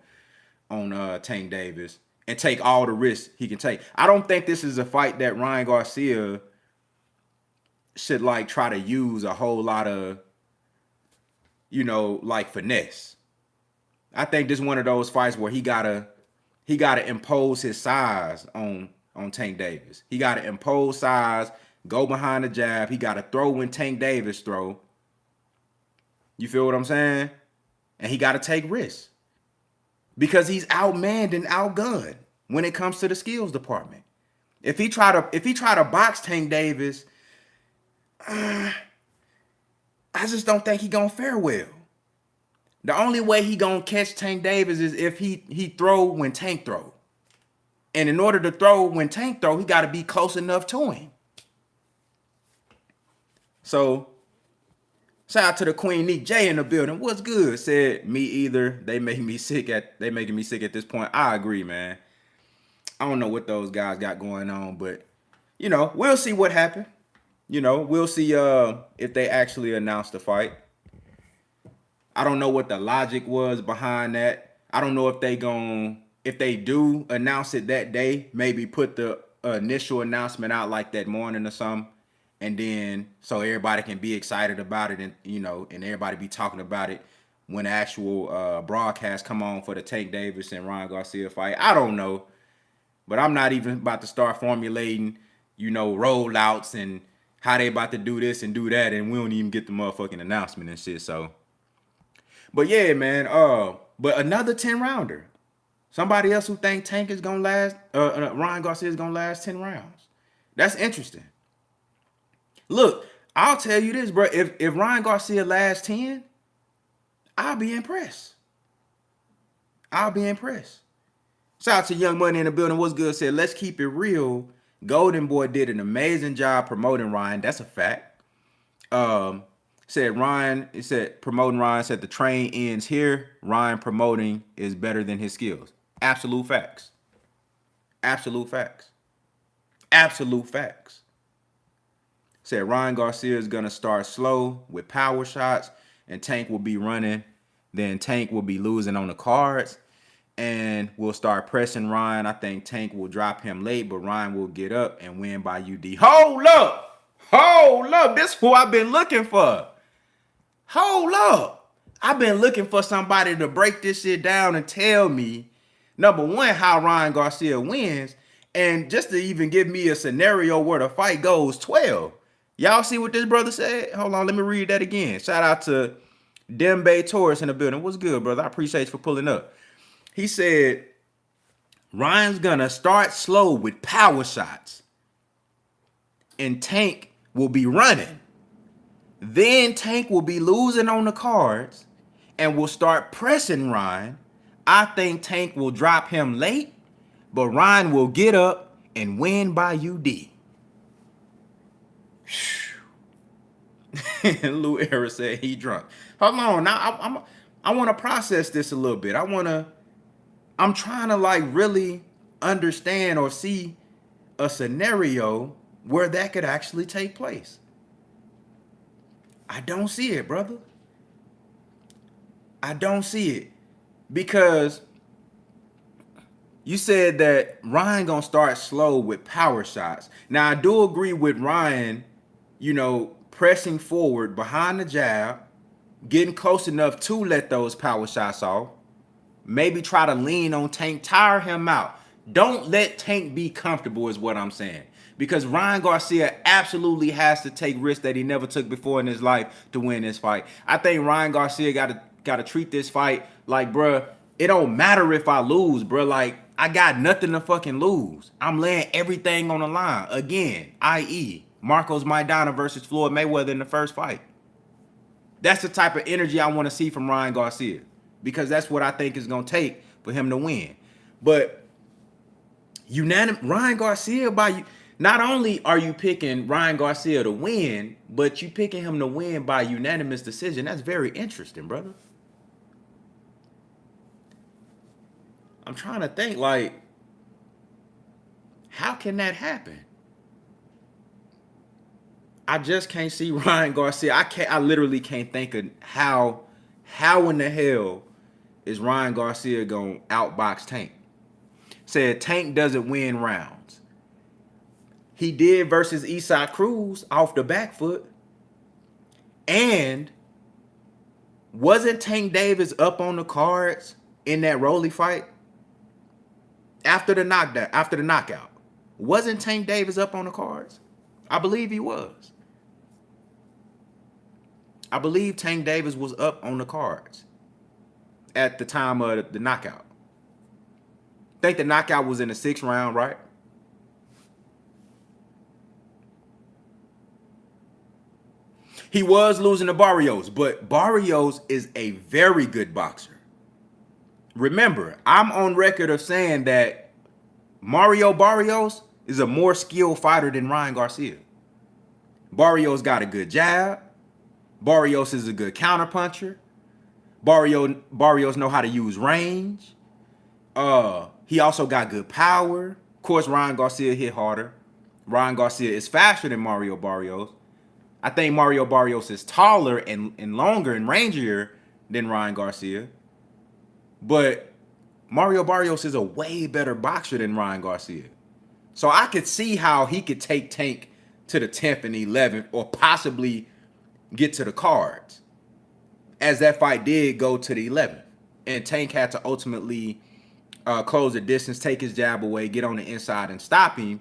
Tank Davis and take all the risks he can take. I don't think this is a fight that Ryan Garcia should like try to use a whole lot of, like finesse. I think this is one of those fights where he gotta impose his size on Tank Davis. He gotta impose size, go behind the jab. He gotta throw when Tank Davis throw. You feel what I'm saying? And he gotta take risks because he's outmanned and outgunned when it comes to the skills department. If he try to box Tank Davis, I just don't think he gonna fare well. The only way he gonna catch Tank Davis is if he throw when Tank throw. And in order to throw when Tank throw, he got to be close enough to him. So, shout out to the Queen Neek J in the building. What's good? Said me either. They making me sick at this point. I agree, man. I don't know what those guys got going on, but we'll see what happened. We'll see if they actually announce the fight. I don't know what the logic was behind that. I don't know if they do announce it that day, maybe put the initial announcement out like that morning or something, and then so everybody can be excited about it and and everybody be talking about it when the actual broadcast come on for the Tank Davis and Ryan Garcia fight. I don't know, but I'm not even about to start formulating rollouts and how they about to do this and do that, and we don't even get the motherfucking announcement and shit. So. But yeah, man. But another 10-rounder. Somebody else who think Tank is gonna last. Ryan Garcia is gonna last 10 rounds. That's interesting. Look, I'll tell you this, bro. If Ryan Garcia lasts 10, I'll be impressed. Shout out to Young Money in the building. What's good? Said, let's keep it real. Golden Boy did an amazing job promoting Ryan. That's a fact. Promoting Ryan said the train ends here. Ryan promoting is better than his skills. Absolute facts. Said Ryan Garcia is going to start slow with power shots and Tank will be running. Then Tank will be losing on the cards and we'll start pressing Ryan. I think Tank will drop him late, but Ryan will get up and win by UD. Hold up. This is who I've been looking for. Hold up. I've been looking for somebody to break this shit down and tell me, number one, how Ryan Garcia wins, and just to even give me a scenario where the fight goes 12. Y'all see what this brother said? Hold on, let me read that again. Shout out to Dembe Torres in the building. What's good, brother? I appreciate you for pulling up. He said, Ryan's gonna start slow with power shots, and Tank will be running. Then Tank will be losing on the cards and will start pressing Ryan. I think Tank will drop him late, but Ryan will get up and win by UD. Lou Era said he drunk. Hold on, now I want to process this a little bit. I'm trying to like really understand or see a scenario where that could actually take place. I don't see it, brother. I don't see it because you said that Ryan gonna start slow with power shots. Now I do agree with Ryan, pressing forward behind the jab, getting close enough to let those power shots off. Maybe try to lean on Tank, tire him out. Don't let Tank be comfortable is what I'm saying. Because Ryan Garcia absolutely has to take risks that he never took before in his life to win this fight. I think Ryan Garcia got to treat this fight like, bruh, it don't matter if I lose, bruh. Like, I got nothing to fucking lose. I'm laying everything on the line. Again, i.e., Marcos Maidana versus Floyd Mayweather in the first fight. That's the type of energy I want to see from Ryan Garcia. Because that's what I think is going to take for him to win. But Ryan Garcia Not only are you picking Ryan Garcia to win, but you picking him to win by unanimous decision. That's very interesting, brother. I'm trying to think, like, how can that happen? I just can't see Ryan Garcia. I literally can't think of how in the hell is Ryan Garcia gonna outbox Tank? Said Tank doesn't win rounds. He did versus Eastside Cruz off the back foot. And wasn't Tank Davis up on the cards in that Rolly fight? After the knockout. Wasn't Tank Davis up on the cards? I believe he was. I believe Tank Davis was up on the cards at the time of the knockout. I think the knockout was in the 6th round, right? He was losing to Barrios, but Barrios is a very good boxer. Remember, I'm on record of saying that Mario Barrios is a more skilled fighter than Ryan Garcia. Barrios got a good jab. Barrios is a good counterpuncher. Barrios know how to use range. He also got good power. Of course, Ryan Garcia hit harder. Ryan Garcia is faster than Mario Barrios. I think Mario Barrios is taller and longer and rangier than Ryan Garcia. But Mario Barrios is a way better boxer than Ryan Garcia. So I could see how he could take Tank to the 10th and 11th or possibly get to the cards, as that fight did go to the 11th. And Tank had to ultimately close the distance, take his jab away, get on the inside and stop him.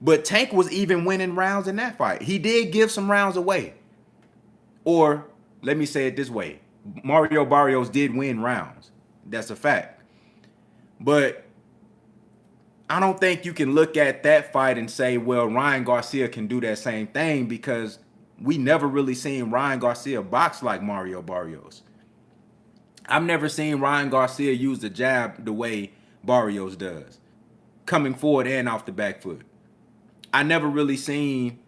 But Tank was even winning rounds in that fight. He did give some rounds away. Or let me say it this way. Mario Barrios did win rounds. That's a fact. But I don't think you can look at that fight and say, well, Ryan Garcia can do that same thing, because we never really seen Ryan Garcia box like Mario Barrios. I've never seen Ryan Garcia use the jab the way Barrios does, coming forward and off the back foot. I never really seen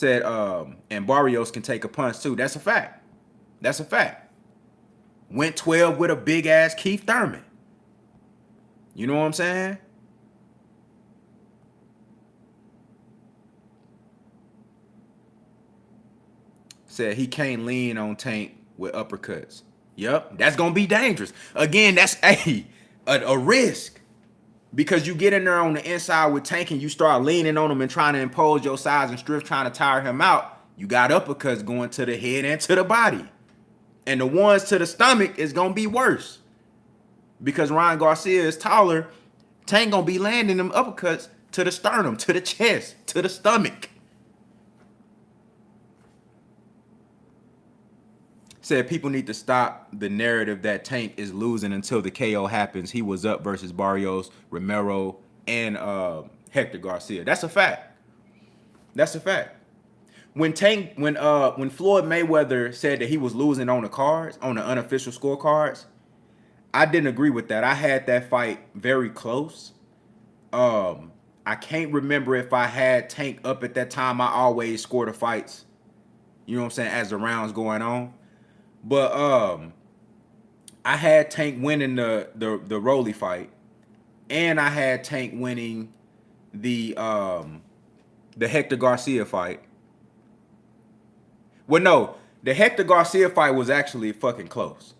and Barrios can take a punch too. That's a fact. That's a fact. Went 12 with a big ass Keith Thurman. You know what I'm saying? Said he can't lean on Tank with uppercuts. Yep, that's gonna be dangerous. Again, that's a risk, because you get in there on the inside with Tank and you start leaning on him and trying to impose your size and strength, trying to tire him out. You got uppercuts going to the head and to the body, and the ones to the stomach is gonna be worse, because Ryan Garcia is taller. Tank gonna be landing them uppercuts to the sternum, to the chest, to the stomach. Said people need to stop the narrative that Tank is losing until the KO happens. He was up versus Barrios, Romero, and Hector Garcia. That's a fact. That's a fact. When Floyd Mayweather said that he was losing on the cards, on the unofficial scorecards, I didn't agree with that. I had that fight very close. I can't remember if I had Tank up at that time. I always score the fights, you know what I'm saying, as the rounds going on. But I had Tank winning the Rolly fight, and I had Tank winning the Hector Garcia fight. Well, no, the Hector Garcia fight was actually fucking close.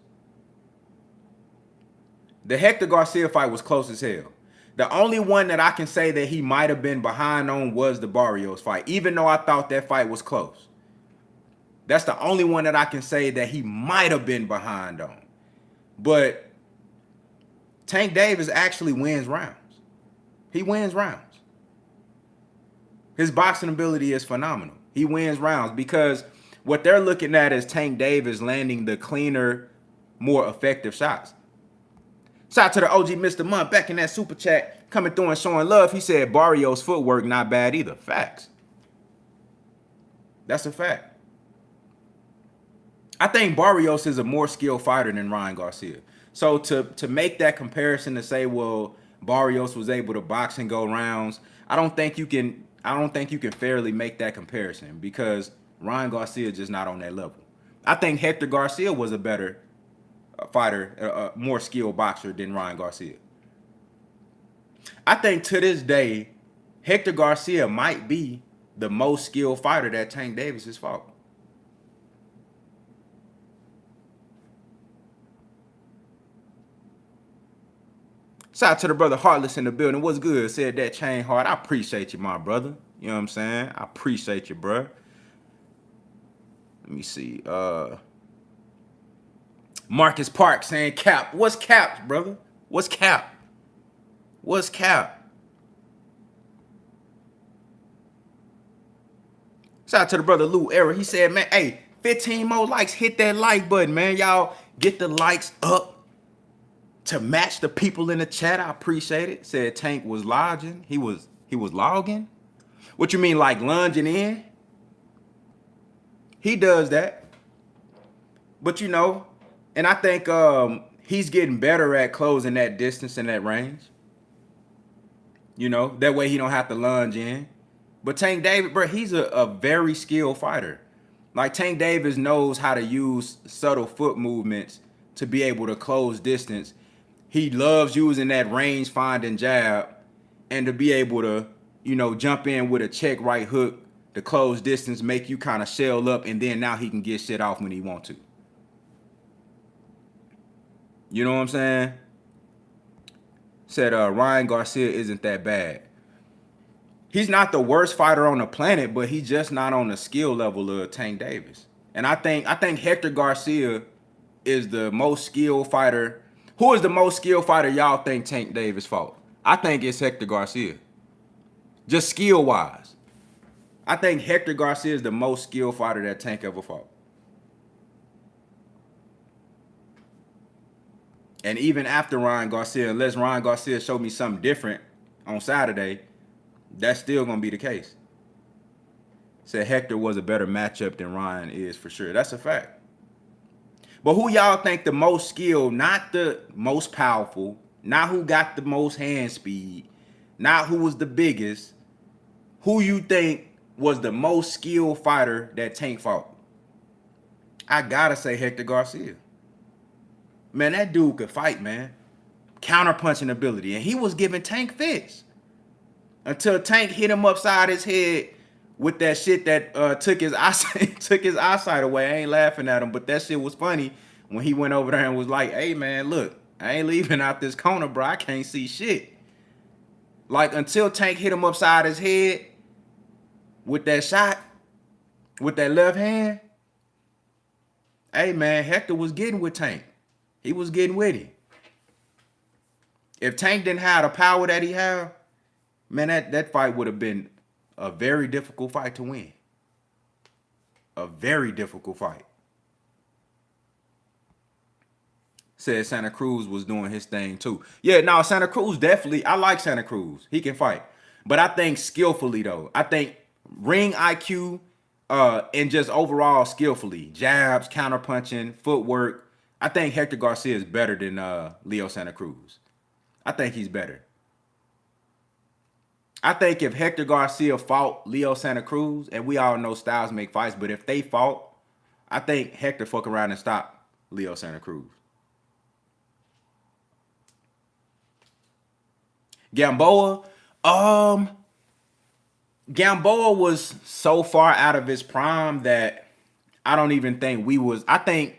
The Hector Garcia fight was close as hell. The only one that I can say that he might have been behind on was the Barrios fight, even though I thought that fight was close. That's the only one that I can say that he might have been behind on. But Tank Davis actually wins rounds. He wins rounds. His boxing ability is phenomenal. He wins rounds because what they're looking at is Tank Davis landing the cleaner, more effective shots. Shout out to the OG Mr. Month back in that super chat, coming through and showing love. He said Barrios' footwork not bad either. Facts. That's a fact. I think Barrios is a more skilled fighter than Ryan Garcia. So to make that comparison to say, well, Barrios was able to box and go rounds, I don't think you can I don't think you can fairly make that comparison because Ryan Garcia is just not on that level. I think Hector Garcia was a better fighter, more skilled boxer than Ryan Garcia. I think to this day, Hector Garcia might be the most skilled fighter that Tank Davis has fought. Shout out to the brother Heartless in the building. What's good? Said that chain hard. I appreciate you, my brother. You know what I'm saying? I appreciate you, bro. Let me see. Marcus Park saying cap. What's cap, brother? What's cap? What's cap? Shout out to the brother Lou Era. He said, man, hey, 15 more likes. Hit that like button, man. Y'all get the likes up to match the people in the chat. I appreciate it. Said Tank was lodging. He was logging. What you mean, like lunging in? He does that. But you know, and I think he's getting better at closing that distance and that range. You know, that way he don't have to lunge in. But Tank Davis, bro, he's a very skilled fighter. Like Tank Davis knows how to use subtle foot movements to be able to close distance. He loves using that range finding jab and to be able to, you know, jump in with a check right hook to close distance, make you kind of shell up, and then now he can get shit off when he want to. You know what I'm saying? Said Ryan Garcia isn't that bad. He's not the worst fighter on the planet, but he's just not on the skill level of Tank Davis. And I think Hector Garcia is the most skilled fighter. Who is the most skilled fighter y'all think Tank Davis fought? I think it's Hector Garcia. Just skill-wise. I think Hector Garcia is the most skilled fighter that Tank ever fought. And even after Ryan Garcia, unless Ryan Garcia showed me something different on Saturday, that's still going to be the case. Said Hector was a better matchup than Ryan is for sure. That's a fact. But who y'all think the most skilled, not the most powerful, not who got the most hand speed, not who was the biggest, who you think was the most skilled fighter that Tank fought? I gotta say Hector Garcia. Man, that dude could fight, man. Counter-punching ability. And he was giving Tank fits. Until Tank hit him upside his head with that shit that took his eyesight away. I ain't laughing at him, but that shit was funny when he went over there and was like, hey, man, look, I ain't leaving out this corner, bro. I can't see shit. Like, until Tank hit him upside his head with that shot, with that left hand, hey, man, Hector was getting with Tank. He was getting with him. If Tank didn't have the power that he had, man, that fight would have been a very difficult fight to win. A very difficult fight. Said Santa Cruz was doing his thing too. Yeah, no, Santa Cruz definitely, I like Santa Cruz. He can fight. But I think skillfully though. I think ring IQ and just overall skillfully. Jabs, counterpunching, footwork. I think Hector Garcia is better than Leo Santa Cruz. I think he's better. I think if Hector Garcia fought Leo Santa Cruz, and we all know styles make fights, but if they fought, I think Hector fuck around and stop Leo Santa Cruz. Gamboa, Gamboa was so far out of his prime that I don't even think I think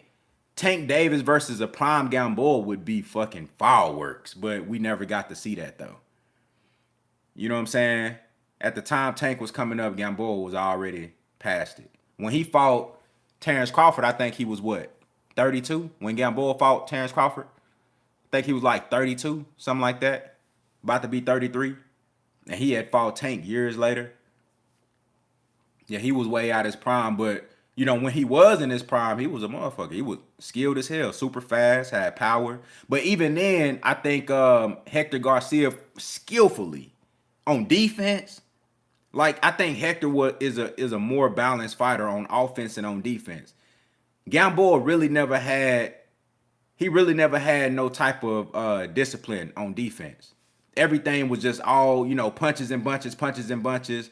Tank Davis versus a prime Gamboa would be fucking fireworks, but we never got to see that though. You know what I'm saying? At the time Tank was coming up, Gamboa was already past it. When he fought Terrence Crawford, I think he was what, 32? When Gamboa fought Terrence Crawford, I think he was like 32, something like that. About to be 33. And he had fought Tank years later. Yeah, he was way out his prime, but you know, when he was in his prime, he was a motherfucker. He was skilled as hell, super fast, had power. But even then, I think Hector Garcia skillfully on defense, like I think Hector is a more balanced fighter on offense and on defense. Gamboa really never had no type of discipline on defense. Everything was just all, you know, punches and bunches, punches and bunches.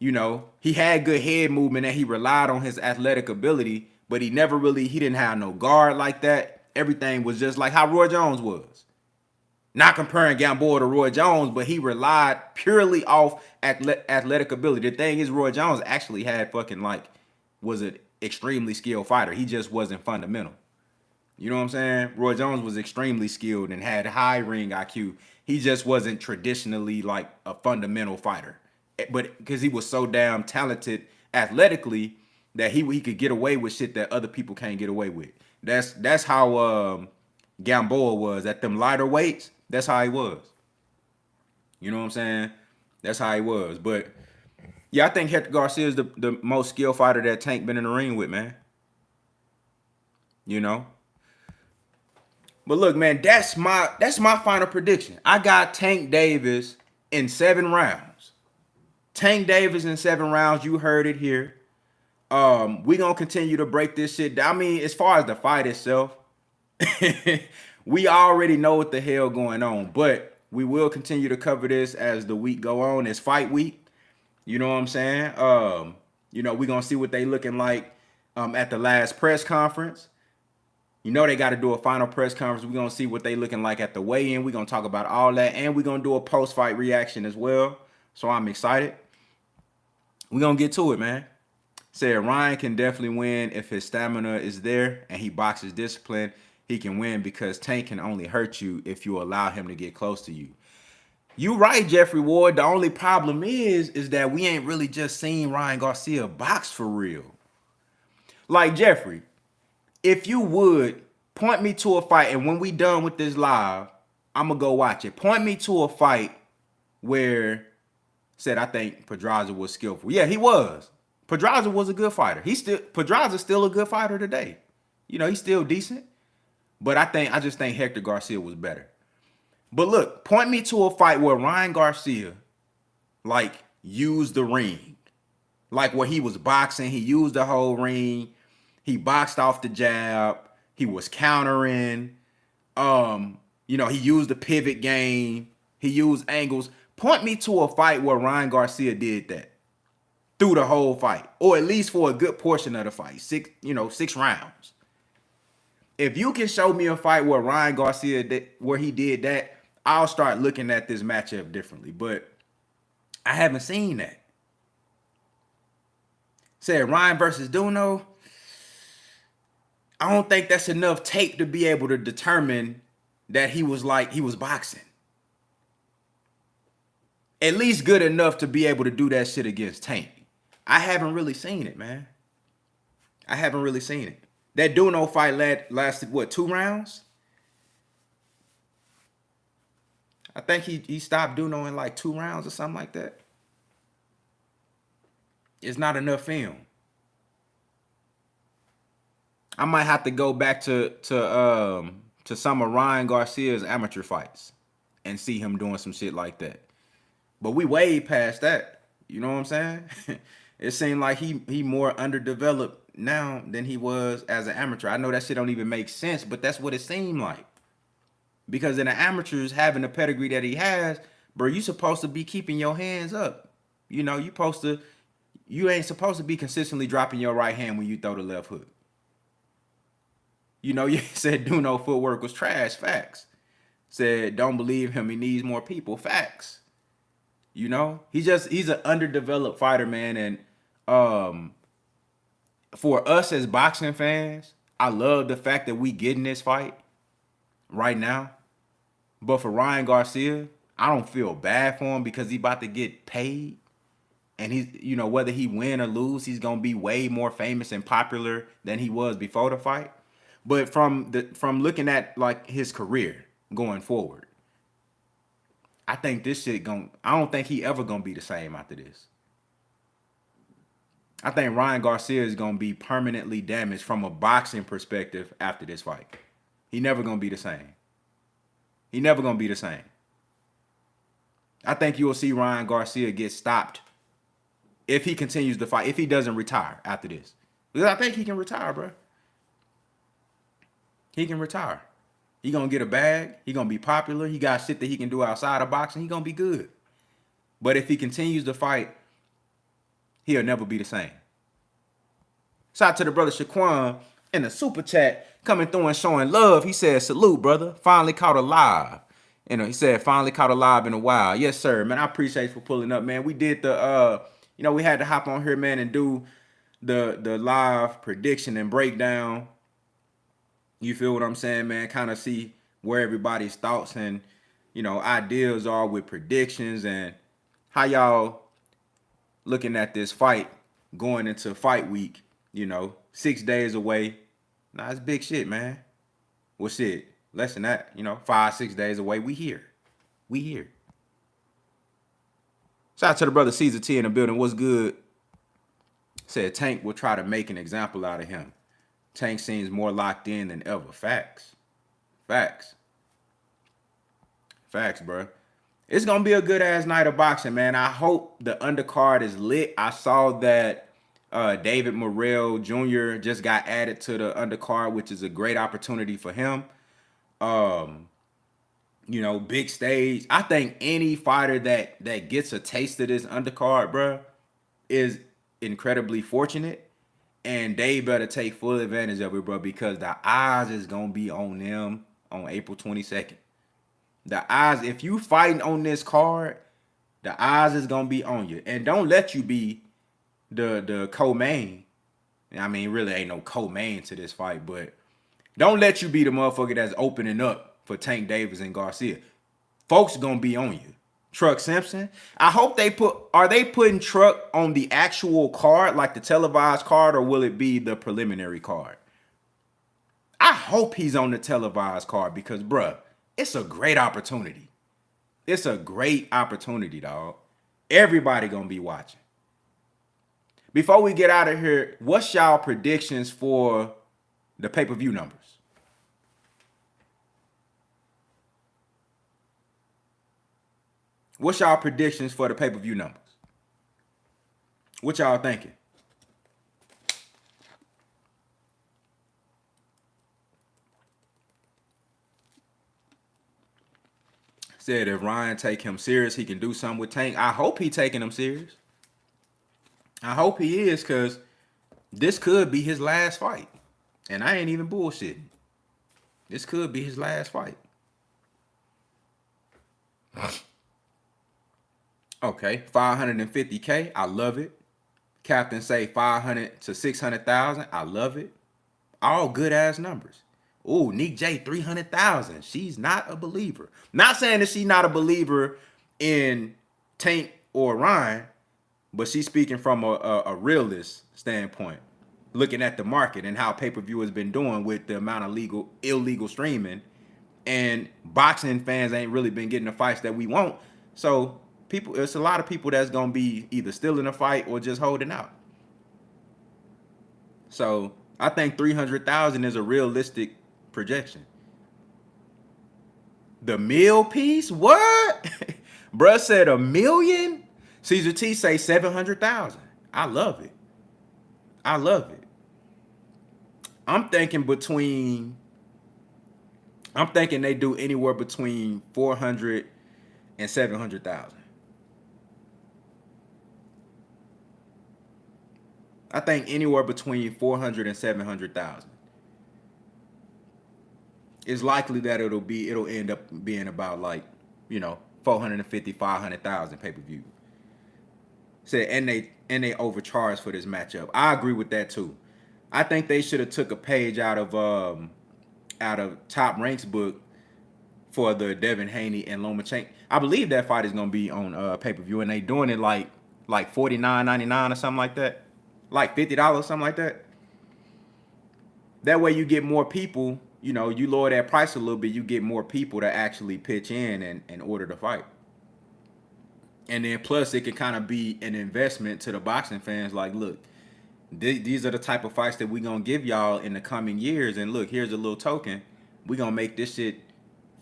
You know, he had good head movement and he relied on his athletic ability, but he didn't have no guard like that. Everything was just like how Roy Jones was. Not comparing Gamboa to Roy Jones, but he relied purely off athletic ability. The thing is, Roy Jones actually had was an extremely skilled fighter. He just wasn't fundamental. You know what I'm saying? Roy Jones was extremely skilled and had high ring IQ. He just wasn't traditionally like a fundamental fighter. But because he was so damn talented athletically that he could get away with shit that other people can't get away with. That's how Gamboa was at them lighter weights. That's how he was. You know what I'm saying? That's how he was. But yeah, I think Hector Garcia is the most skilled fighter that Tank been in the ring with, man. You know? But look, man, that's my final prediction. I got Tank Davis in 7 rounds. Tank Davis in 7 rounds. You heard it here. We gonna continue to break this shit down. I mean, as far as the fight itself, we already know what the hell going on, but we will continue to cover this as the week go on. It's fight week. You know what I'm saying? You know, we gonna see what they looking like at the last press conference. You know they got to do a final press conference. We're going to see what they looking like at the weigh-in. We're going to talk about all that. And we're going to do a post-fight reaction as well. So I'm excited. We're going to get to it, man. Said Ryan can definitely win if his stamina is there and he boxes discipline. He can win because Tank can only hurt you if you allow him to get close to you. You right, Jeffrey Ward. The only problem is that we ain't really just seen Ryan Garcia box for real. Like, Jeffrey, if you would, point me to a fight, and when we done with this live, I'm going to go watch it. Point me to a fight where said I think Pedraza was skillful. Yeah, he was. Pedraza was a good fighter. Pedraza's still a good fighter today. You know, he's still decent. But I just think Hector Garcia was better. But look, point me to a fight where Ryan Garcia, like, used the ring. Like, where he was boxing, he used the whole ring. He boxed off the jab. He was countering. You know, he used the pivot game. He used angles. Point me to a fight where Ryan Garcia did that through the whole fight, or at least for a good portion of the fight. 6 rounds. If you can show me a fight where Ryan Garcia where he did that, I'll start looking at this matchup differently. But I haven't seen that. Said Ryan versus Duno. I don't think that's enough tape to be able to determine that he was boxing. At least good enough to be able to do that shit against Tank. I haven't really seen it, man. I haven't really seen it. That Duno fight lasted, what, 2 rounds? I think he stopped Duno in like 2 rounds or something like that. It's not enough film. I might have to go back to some of Ryan Garcia's amateur fights and see him doing some shit like that. But we way past that. You know what I'm saying? It seemed like he more underdeveloped now than he was as an amateur. I know that shit don't even make sense, but that's what it seemed like. Because in the amateurs, having the pedigree that he has, bro, you supposed to be keeping your hands up. You know, you ain't supposed to be consistently dropping your right hand when you throw the left hook. You know, you said Duno footwork was trash. Facts. Said don't believe him. He needs more people. Facts. You know, he's an underdeveloped fighter, man. And for us as boxing fans, I love the fact that we getting this fight right now. But for Ryan Garcia, I don't feel bad for him because he about to get paid. And he's, you know, whether he win or lose, he's gonna be way more famous and popular than he was before the fight. But from looking at like his career going forward, I think this shit I don't think he ever gonna be the same after this. I think Ryan Garcia is gonna be permanently damaged from a boxing perspective after this fight. He never gonna be the same. He never gonna be the same. I think you'll see Ryan Garcia get stopped if he continues to fight, if he doesn't retire after this. Because I think he can retire, bro. He can retire. He gonna get a bag. He gonna be popular. He got shit that he can do outside of boxing. He gonna be good. But if he continues to fight He'll never be the same. Shout out to the brother Shaquan in the super chat coming through and showing love. He said, salute, brother. Finally caught a live. He said, finally caught a live in a while. Yes, sir, man. I appreciate you for pulling up, man. We did the we had to hop on here, man, and do the live prediction and breakdown. You feel what I'm saying, man? Kind of see where everybody's thoughts and, ideas are with predictions and how y'all looking at this fight going into fight week, 6 days away. Nah, it's big shit, man. Well, shit, less than that, 5, 6 days away. We here. Shout out to the brother Caesar T in the building. What's good? Said Tank will try to make an example out of him. Tank seems more locked in than ever. Facts, bro. It's going to be a good-ass night of boxing, man. I hope the undercard is lit. I saw that David Morrell Jr. just got added to the undercard, which is a great opportunity for him. Big stage. I think any fighter that gets a taste of this undercard, bro, is incredibly fortunate. And they better take full advantage of it, bro, because the eyes is going to be on them on April 22nd. The eyes, if you fighting on this card, the eyes is going to be on you. And don't let you be the co-main. I mean, really ain't no co-main to this fight, but don't let you be the motherfucker that's opening up for Tank Davis and Garcia. Folks going to be on you. Truck Simpson. I hope are they putting Truck on the actual card, like the televised card, or will it be the preliminary card? I hope he's on the televised card because, bruh, it's a great opportunity. It's a great opportunity, dog. Everybody gonna be watching. Before we get out of here, what's y'all predictions for the pay-per-view numbers? What's y'all predictions for the pay-per-view numbers? What y'all thinking? Said if Ryan take him serious, he can do something with Tank. I hope he taking him serious. I hope he is, because this could be his last fight. And I ain't even bullshitting. This could be his last fight. Okay, 550K. I love it. Captain say 500 to 600,000. I love it. All good ass numbers. Ooh, Nick J 300,000. She's not a believer. Not saying that she's not a believer in Tank or Ryan, but she's speaking from a realist standpoint, looking at the market and how pay-per-view has been doing with the amount of illegal streaming, and boxing fans ain't really been getting the fights that we want. So it's a lot of people that's gonna be either still in a fight or just holding out. So I think 300,000 is a realistic projection. The meal piece? What? Bruh said $1 million? Caesar T say 700,000. I love it. I'm thinking they do anywhere between 400 and 700,000. I think anywhere between 400 and 700,000. It's likely that it'll end up being about 450, 500,000 pay-per-view. Said and they overcharged for this matchup. I agree with that too. I think they should have took a page out of Top Rank's book for the Devin Haney and Lomachenko. I believe that fight is gonna be on pay-per-view, and they doing it like $49.99 or something like that. Like $50, something like that. That way you get more people, you lower that price a little bit, you get more people to actually pitch in and order the fight. And then plus it can kind of be an investment to the boxing fans. Like, look, these are the type of fights that we're going to give y'all in the coming years. And look, here's a little token. We're going to make this shit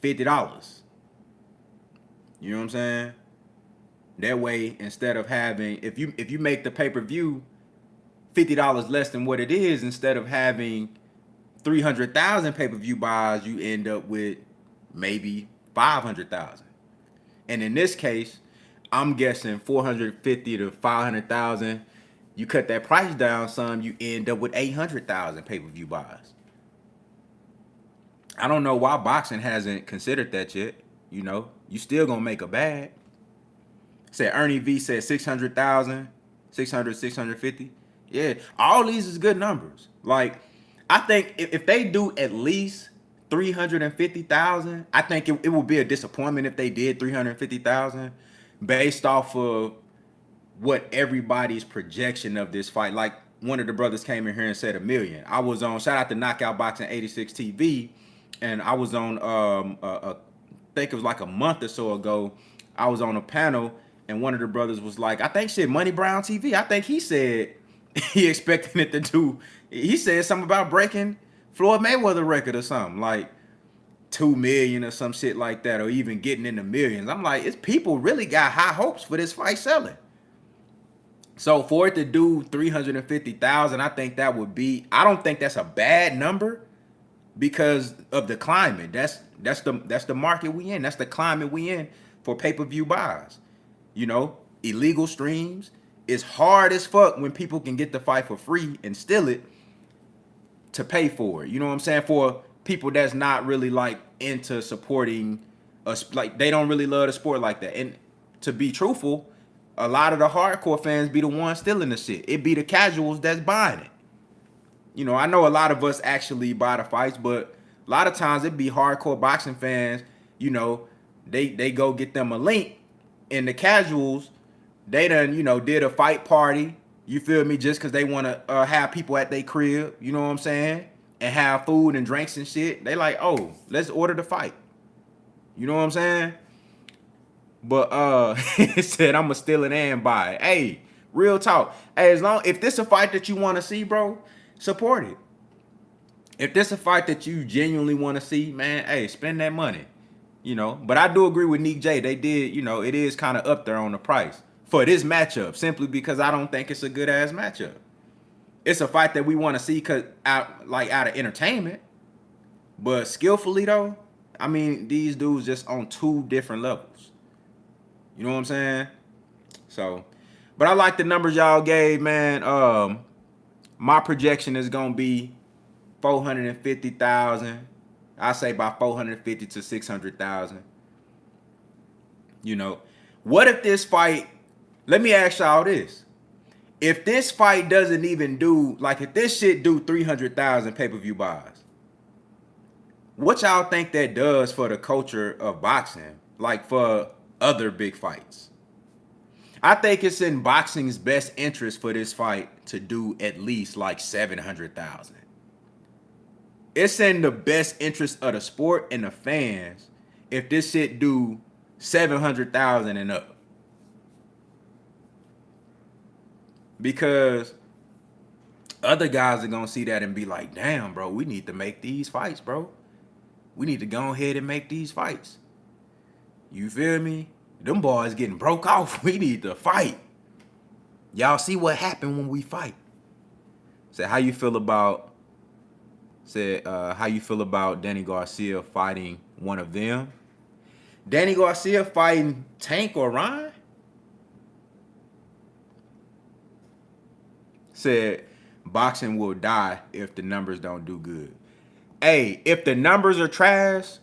$50. You know what I'm saying? That way, instead of having, if you make the pay-per-view $50 less than what it is, instead of having 300,000 pay-per-view buys, you end up with maybe 500,000. And in this case, I'm guessing 450 to 500,000 You cut that price down some, you end up with 800,000 pay-per-view buys. I don't know why boxing hasn't considered that yet. You know, you still gonna make a bag. Said Ernie V said 600,000, 600, 650. Yeah, all these is good numbers. Like, I think if they do at least 350,000, I think it would be a disappointment if they did 350,000 based off of what everybody's projection of this fight. Like, one of the brothers came in here and said 1 million. I was on, shout out to Knockout Boxing 86 TV, and I was on I think it was like a month or so ago. I was on a panel, and one of the brothers was like, I think shit, Money Brown TV, I think he said he expecting it to do, he said something about breaking Floyd Mayweather record or something, like 2 million or some shit like that, or even getting in the millions. I'm like, it's people really got high hopes for this fight selling. So for it to do 350,000, I think that would be, I don't think that's a bad number because of the climate. That's the market we in. That's the climate we in for pay-per-view buys. You know, illegal streams. It's hard as fuck when people can get the fight for free and steal it to pay for it. You know what I'm saying? For people that's not really like into supporting us, like they don't really love the sport like that. And to be truthful, a lot of the hardcore fans be the ones stealing the shit. It be the casuals that's buying it. You know, I know a lot of us actually buy the fights, but a lot of times it be hardcore boxing fans, you know, they go get them a link, and the casuals, they done, you know, did a fight party, you feel me, just because they want to have people at their crib, you know what I'm saying, and have food and drinks and shit. They like, oh, let's order the fight. You know what I'm saying? But it said I'ma steal it and buy it. Hey, real talk. Hey, if this a fight that you want to see, bro, support it. If this a fight that you genuinely want to see, man, hey, spend that money. You know, but I do agree with Nick J. They did, you know, it is kind of up there on the price for this matchup, simply because I don't think it's a good ass matchup. It's a fight that we want to see out of entertainment, but skillfully though, I mean, these dudes just on two different levels. You know what I'm saying? So, but I like the numbers y'all gave, man. My projection is gonna be 450,000. I say by 450 to 600,000. You know, what if this fight? Let me ask y'all this: if this fight doesn't even do, like, if this shit do 300,000 pay-per-view buys, what y'all think that does for the culture of boxing? Like for other big fights? I think it's in boxing's best interest for this fight to do at least like 700,000. It's in the best interest of the sport and the fans if this shit do 700,000 and up. Because other guys are going to see that and be like, damn, bro, we need to make these fights, bro. We need to go ahead and make these fights. You feel me? Them boys getting broke off. We need to fight. Y'all see what happened when we fight. So how you feel about Danny Garcia fighting one of them? Danny Garcia fighting Tank or Ryan? Said boxing will die if the numbers don't do good. Hey, if the numbers are trash,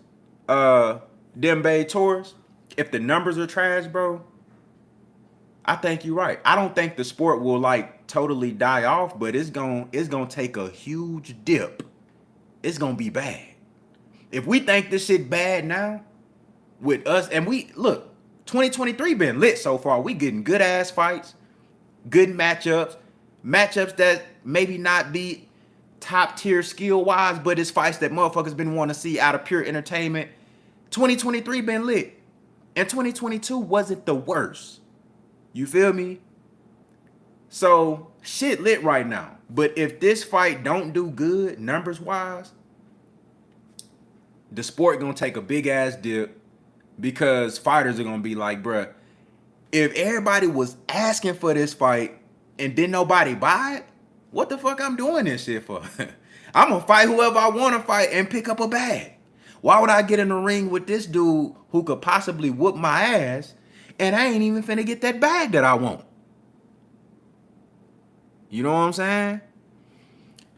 Dembe Torres, if the numbers are trash, bro, I think you're right. I don't think the sport will like totally die off, but it's gonna take a huge dip. It's gonna be bad. If we think this shit bad now, with us, and we look, 2023 been lit so far. We getting good ass fights, good matchups that maybe not be top tier skill wise, but it's fights that motherfuckers been wanting to see out of pure entertainment. 2023 been lit, and 2022 wasn't the worst. You feel me? So shit lit right now. But if this fight don't do good numbers wise, the sport gonna take a big ass dip, because fighters are gonna be like, bruh, if everybody was asking for this fight and didn't nobody buy it, what the fuck I'm doing this shit for? I'm gonna fight whoever I want to fight and pick up a bag. Why would I get in the ring with this dude who could possibly whoop my ass and I ain't even finna get that bag that I want? You know what I'm saying?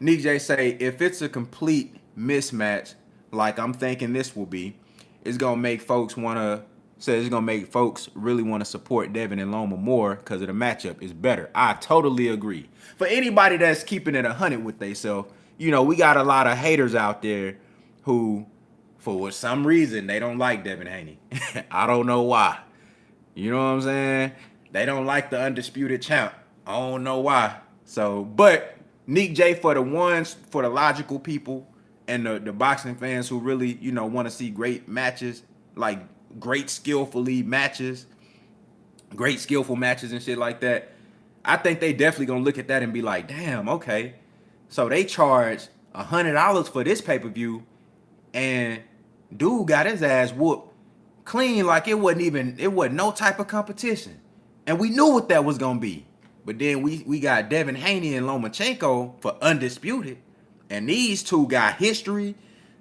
Nick J say, if it's a complete mismatch, like I'm thinking this will be, it's gonna make folks wanna say it's gonna make folks really want to support Devin and Loma more because of the matchup is better. I totally agree. For anybody that's keeping it 100 with theyself, we got a lot of haters out there who, for some reason, they don't like Devin Haney. I don't know why. You know what I'm saying? They don't like the undisputed champ. I don't know why. So, but Nick J, for the logical people and the boxing fans who really, want to see great matches, like great skillful matches, great skillful matches and shit like that. I think they definitely gonna look at that and be like, damn, okay. So they charge $100 for this pay-per-view, and dude got his ass whooped clean, like it wasn't no type of competition. And we knew what that was gonna be. But then we got Devin Haney and Lomachenko for undisputed. And these two got history.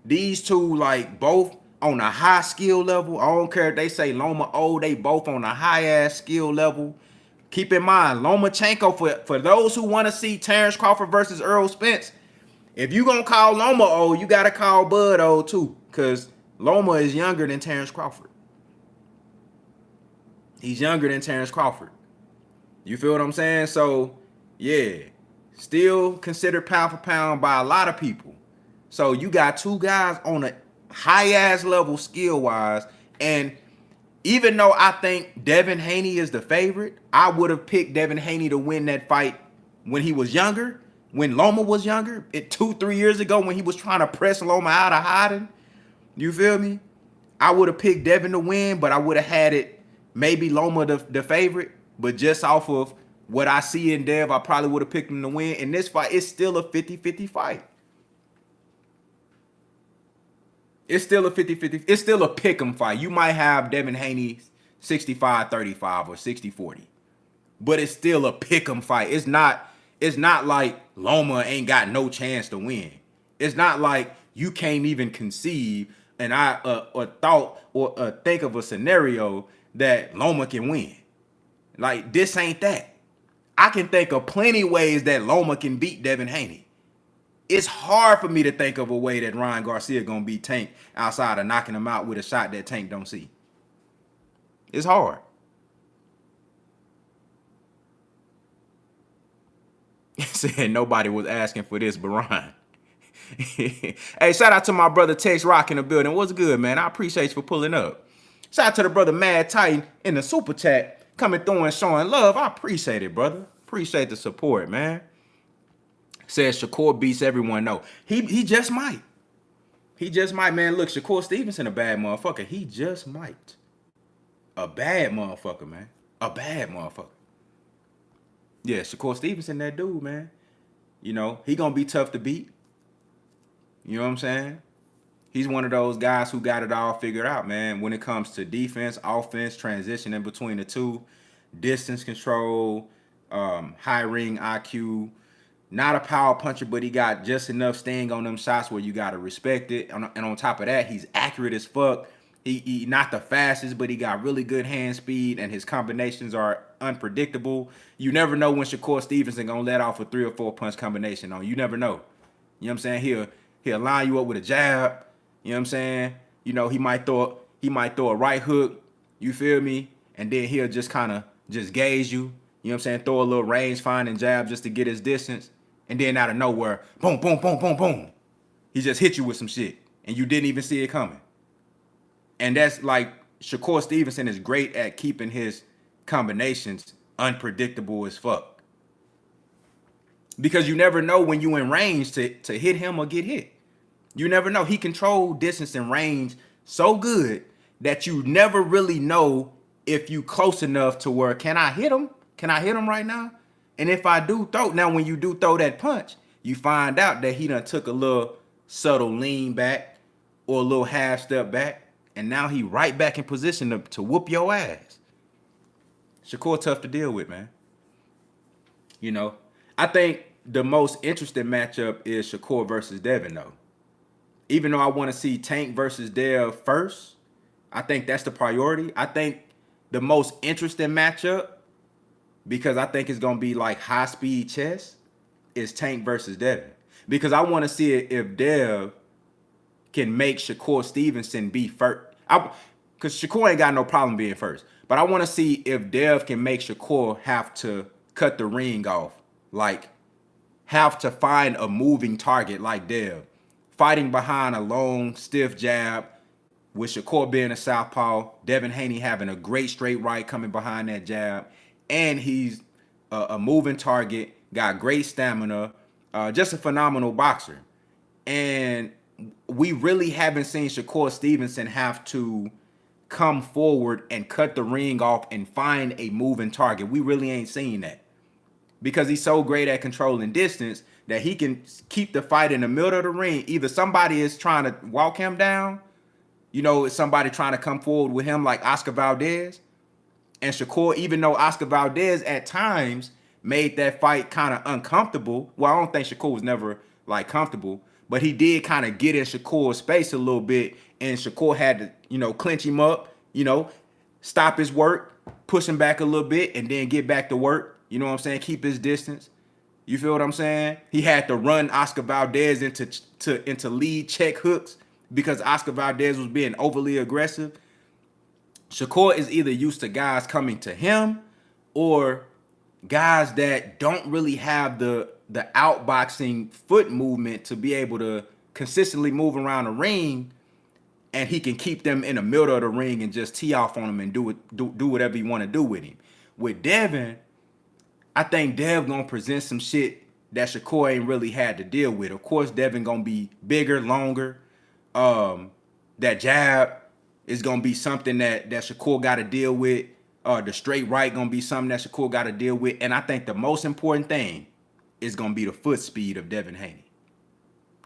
These two, like, both on a high skill level. I don't care if they say Loma old, they both on a high ass skill level. Keep in mind, Lomachenko, for those who want to see Terrence Crawford versus Earl Spence, if you gonna call Loma old, you gotta call Bud old too. Cause Loma is younger than Terrence Crawford. He's younger than Terrence Crawford. You feel what I'm saying? So, yeah, still considered pound for pound by a lot of people. So you got two guys on a high-ass level skill-wise, and even though I think Devin Haney is the favorite, I would have picked Devin Haney to win that fight when he was younger, when Loma was younger, 2-3 years ago when he was trying to press Loma out of hiding. You feel me? I would have picked Devin to win, but I would have had it maybe Loma the favorite, but just off of what I see in Dev, I probably would have picked him to win. In this fight, it's still a 50-50 fight. It's still a 50-50. It's still a pick'em fight. You might have Devin Haney 65-35 or 60-40. But it's still a pick'em fight. It's not like Loma ain't got no chance to win. It's not like you can't even conceive and think of a scenario that Loma can win. Like, this ain't that. I can think of plenty ways that Loma can beat Devin Haney. It's hard for me to think of a way that Ryan Garcia gonna beat Tank outside of knocking him out with a shot that Tank don't see. It's hard. Said nobody was asking for this but Ryan. Hey, shout out to my brother Tex Rock in the building. What's good, man? I appreciate you for pulling up. Shout out to the brother Mad Titan in the super chat coming through and showing love. I appreciate it, brother. Appreciate the support, man. Says Shakur beats everyone. No, he just might. He just might, man. Look, Shakur Stevenson a bad motherfucker. He just might. A bad motherfucker, man. A bad motherfucker. Yeah, Shakur Stevenson, that dude, man. He gonna be tough to beat. You know what I'm saying? He's one of those guys who got it all figured out, man. When it comes to defense, offense, transition in between the two, distance control, high ring IQ. Not a power puncher, but he got just enough sting on them shots where you got to respect it. And on top of that, he's accurate as fuck. He not the fastest, but he got really good hand speed, and his combinations are unpredictable. You never know when Shakur Stevenson going to let off a 3 or 4 punch combination on. You never know. You know what I'm saying? He'll line you up with a jab. You know what I'm saying? He might throw a right hook. You feel me? And then he'll just kind of just gauge you. You know what I'm saying? Throw a little range finding jab just to get his distance. And then out of nowhere, boom, boom, boom, boom, boom. He just hit you with some shit. And you didn't even see it coming. And that's like, Shakur Stevenson is great at keeping his combinations unpredictable as fuck. Because you never know when you in range to hit him or get hit. You never know. He controlled distance and range so good that you never really know if you close enough to where, can I hit him? Can I hit him right now? And if I do now when you do throw that punch, you find out that he done took a little subtle lean back or a little half step back, and now he right back in position to whoop your ass. Shakur tough to deal with, man. I think the most interesting matchup is Shakur versus Devin, though. Even though I want to see Tank versus Dev first, I think that's the priority. I think the most interesting matchup, because I think it's going to be like high-speed chess, is Tank versus Devin. Because I want to see if Dev can make Shakur Stevenson be first. Because Shakur ain't got no problem being first. But I want to see if Dev can make Shakur have to cut the ring off. Like, have to find a moving target like Dev. Fighting behind a long, stiff jab, with Shakur being a southpaw, Devin Haney having a great straight right coming behind that jab, and he's a moving target, got great stamina, just a phenomenal boxer. And we really haven't seen Shakur Stevenson have to come forward and cut the ring off and find a moving target. We really ain't seen that because he's so great at controlling distance that he can keep the fight in the middle of the ring. Either somebody is trying to walk him down, it's somebody trying to come forward with him like Oscar Valdez. And Shakur, even though Oscar Valdez at times made that fight kind of uncomfortable. Well, I don't think Shakur was never like comfortable, but he did kind of get in Shakur's space a little bit. And Shakur had to, clinch him up, stop his work, push him back a little bit, and then get back to work. You know what I'm saying? Keep his distance. You feel what I'm saying? He had to run Oscar Valdez into lead check hooks because Oscar Valdez was being overly aggressive. Shakur is either used to guys coming to him or guys that don't really have the outboxing foot movement to be able to consistently move around the ring, and he can keep them in the middle of the ring and just tee off on them and do whatever you want to do with him. With Devin, I think Dev gonna present some shit that Shakur ain't really had to deal with. Of course, Devin gonna be bigger, longer. That jab is gonna be something that Shakur got to deal with. The straight right gonna be something that Shakur got to deal with. And I think the most important thing is gonna be the foot speed of Devin Haney.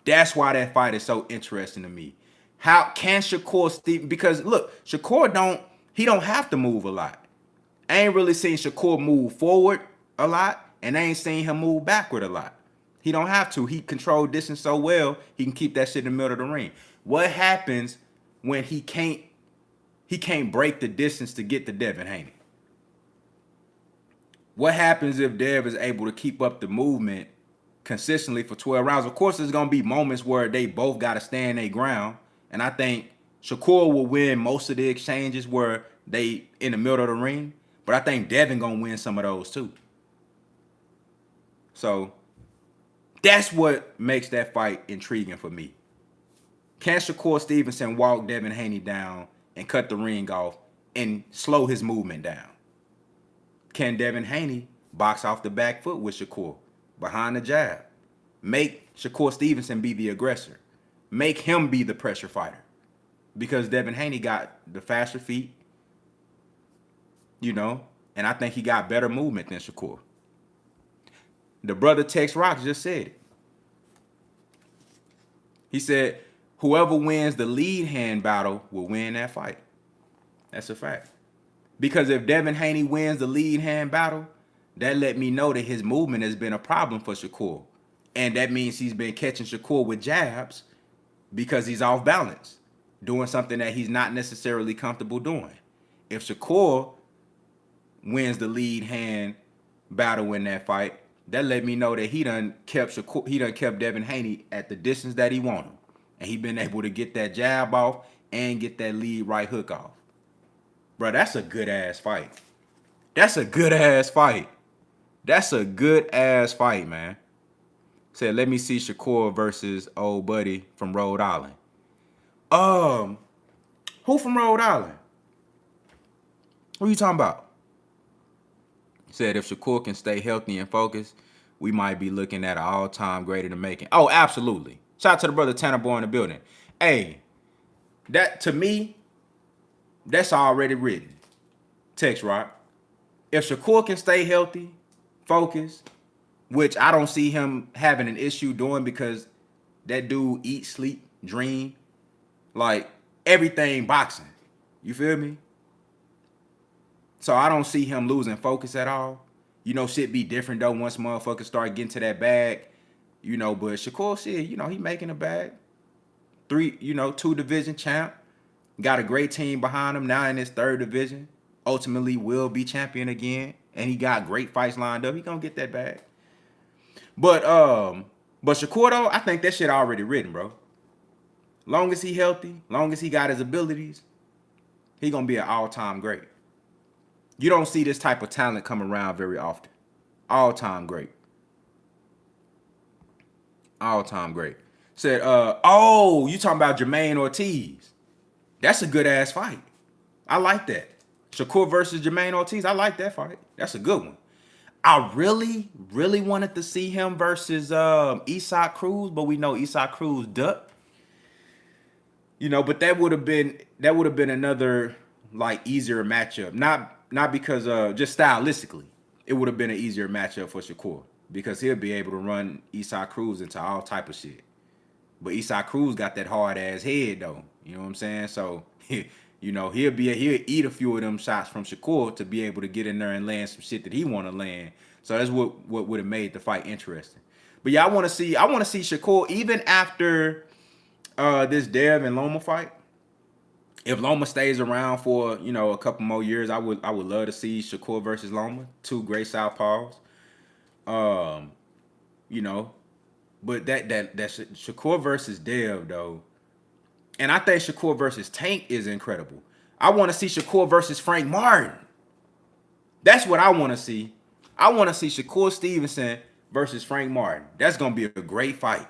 That's why that fight is so interesting to me. How can Shakur Steve? Because look, Shakur don't have to move a lot. I ain't really seen Shakur move forward a lot, and I ain't seen him move backward a lot. He don't have to. He controlled distance so well, he can keep that shit in the middle of the ring. What happens when he can't break the distance to get to Devin Haney? What happens if Dev is able to keep up the movement consistently for 12 rounds? Of course, there's going to be moments where they both got to stand their ground, and I think Shakur will win most of the exchanges where they in the middle of the ring, but I think Devin going to win some of those too. So that's what makes that fight intriguing for me. Can Shakur Stevenson walk Devin Haney down and cut the ring off and slow his movement down? Can Devin Haney box off the back foot with Shakur behind the jab? Make Shakur Stevenson be the aggressor. Make him be the pressure fighter. Because Devin Haney got the faster feet, and I think he got better movement than Shakur. The brother Tex Rock just said it. He said, whoever wins the lead hand battle will win that fight. That's a fact. Because if Devin Haney wins the lead hand battle, that let me know that his movement has been a problem for Shakur. And that means he's been catching Shakur with jabs because he's off balance, doing something that he's not necessarily comfortable doing. If Shakur wins the lead hand battle in that fight, that let me know that he done kept Devin Haney at the distance that he wanted. And he been able to get that jab off and get that lead right hook off. Bro, that's a good-ass fight. That's a good-ass fight. That's a good-ass fight, man. Said, let me see Shakur versus old buddy from Rhode Island. Who from Rhode Island? Who you talking about? Said if Shakur can stay healthy and focused, we might be looking at an all-time great in the making. Oh, absolutely. Shout out to the brother Tanner Boy in the building. Hey, that to me, that's already written. Text Rock. If Shakur can stay healthy, focused, which I don't see him having an issue doing because that dude eat, sleep, dream, like everything boxing. You feel me? So I don't see him losing focus at all. Shit be different though once motherfuckers start getting to that bag. But Shakur shit, he making a bag. 2 division champ. Got a great team behind him now in his 3rd division. Ultimately will be champion again. And he got great fights lined up. He gonna get that bag. But Shakur though, I think that shit already written, bro. Long as he healthy, long as he got his abilities, he gonna be an all-time great. You don't see this type of talent come around very often. All-time great. All-time great. Said, oh, you talking about Jermaine Ortiz. That's a good ass fight. I like that. Shakur versus Jermaine Ortiz. I like that fight. That's a good one. I really, really wanted to see him versus Isak Cruz, but we know Isak Cruz ducked. You know, but that would have been another like easier matchup. Not because just stylistically, it would have been an easier matchup for Shakur because he'll be able to run Isak Cruz into all type of shit. But Isak Cruz got that hard ass head though. You know what I'm saying? So you know he'll eat a few of them shots from Shakur to be able to get in there and land some shit that he want to land. So that's what would have made the fight interesting. But yeah, I want to see Shakur even after this Dev and Loma fight. If Loma stays around for a couple more years, I would love to see Shakur versus Loma, two great southpaws. You know, but that Shakur versus Dev though, and I think Shakur versus Tank is incredible. I want to see Shakur versus Frank Martin. That's what I want to see. I want to see Shakur Stevenson versus Frank Martin. That's gonna be a great fight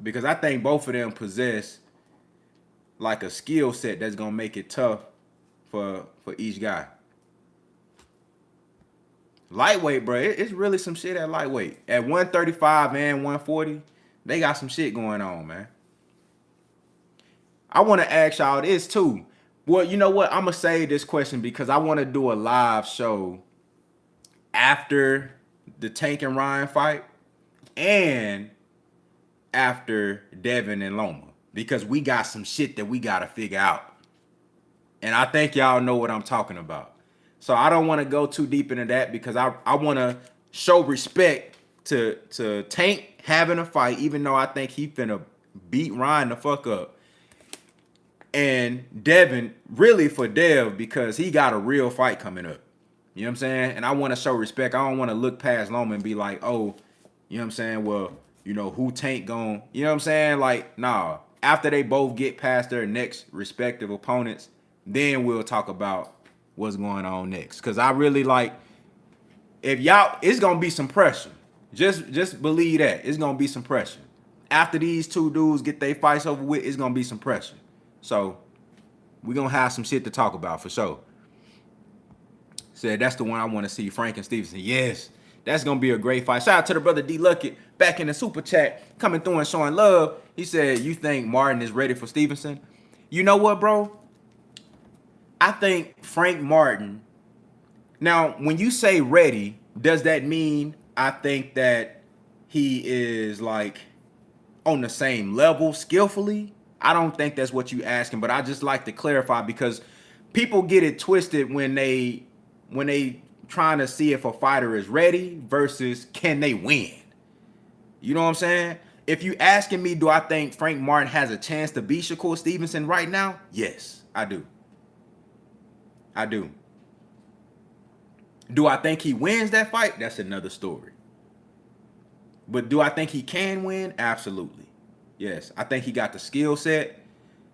because I think both of them possess like a skill set that's gonna make it tough for each guy. Lightweight, bro, it's really some shit at lightweight. At 135 and 140, they got some shit going on, man. I want to ask y'all this too. Well, you know what? I'm gonna save this question because I want to do a live show after the Tank and Ryan fight and after Devin and Loma because we got some shit that we gotta figure out. And I think y'all know what I'm talking about. So I don't want to go too deep into that because I want to show respect to Tank having a fight, even though I think he finna beat Ryan the fuck up. And Devin, really for Dev, because he got a real fight coming up. You know what I'm saying? And I want to show respect. I don't want to look past Loma and be like, oh, you know what I'm saying? Well, who Tank gon', you know what I'm saying? Like, nah. After they both get past their next respective opponents, then we'll talk about what's going on next. Cause I really like, if y'all, it's gonna be some pressure. Just believe that. It's gonna be some pressure. After these two dudes get their fights over with, it's gonna be some pressure. So we're gonna have some shit to talk about for sure. Said that's the one I want to see, Frank and Stevenson. Yes, that's gonna be a great fight. Shout out to the brother D Luckett back in the super chat, coming through and showing love. He said, you think Martin is ready for Stevenson? You know what, bro? I think Frank Martin. Now, when you say ready, does that mean I think that he is like on the same level skillfully? I don't think that's what you asking, but I just like to clarify because people get it twisted when they trying to see if a fighter is ready versus can they win. You know what I'm saying? If you asking me, do I think Frank Martin has a chance to beat Shakur Stevenson right now? Yes, I do. I do. Do I think he wins that fight? That's another story. But do I think he can win? Absolutely. Yes. I think he got the skill set.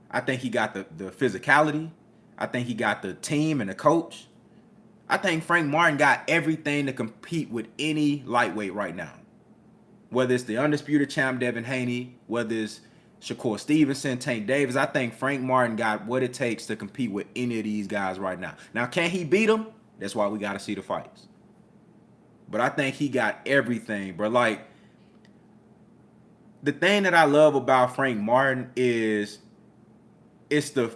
I think he got the physicality. I think he got the team and the coach. I think Frank Martin got everything to compete with any lightweight right now. Whether it's the undisputed champ Devin Haney, whether it's Shakur Stevenson, Tank Davis, I think Frank Martin got what it takes to compete with any of these guys right now. Now, can he beat them? That's why we got to see the fights. But I think he got everything, bro. Like, the thing that I love about Frank Martin is it's the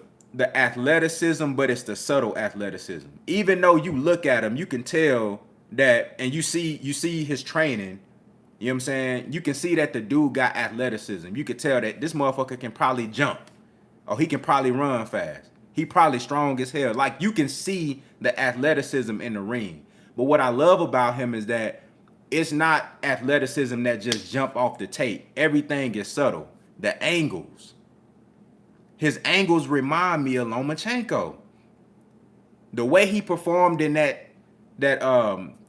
athleticism, but it's the subtle athleticism. Even though you look at him, you can tell that, and you see his training. You know what I'm saying? You can see that the dude got athleticism. You can tell that this motherfucker can probably jump. Or he can probably run fast. He probably strong as hell. Like, you can see the athleticism in the ring. But what I love about him is that it's not athleticism that just jump off the tape. Everything is subtle. The angles. His angles remind me of Lomachenko. The way he performed in that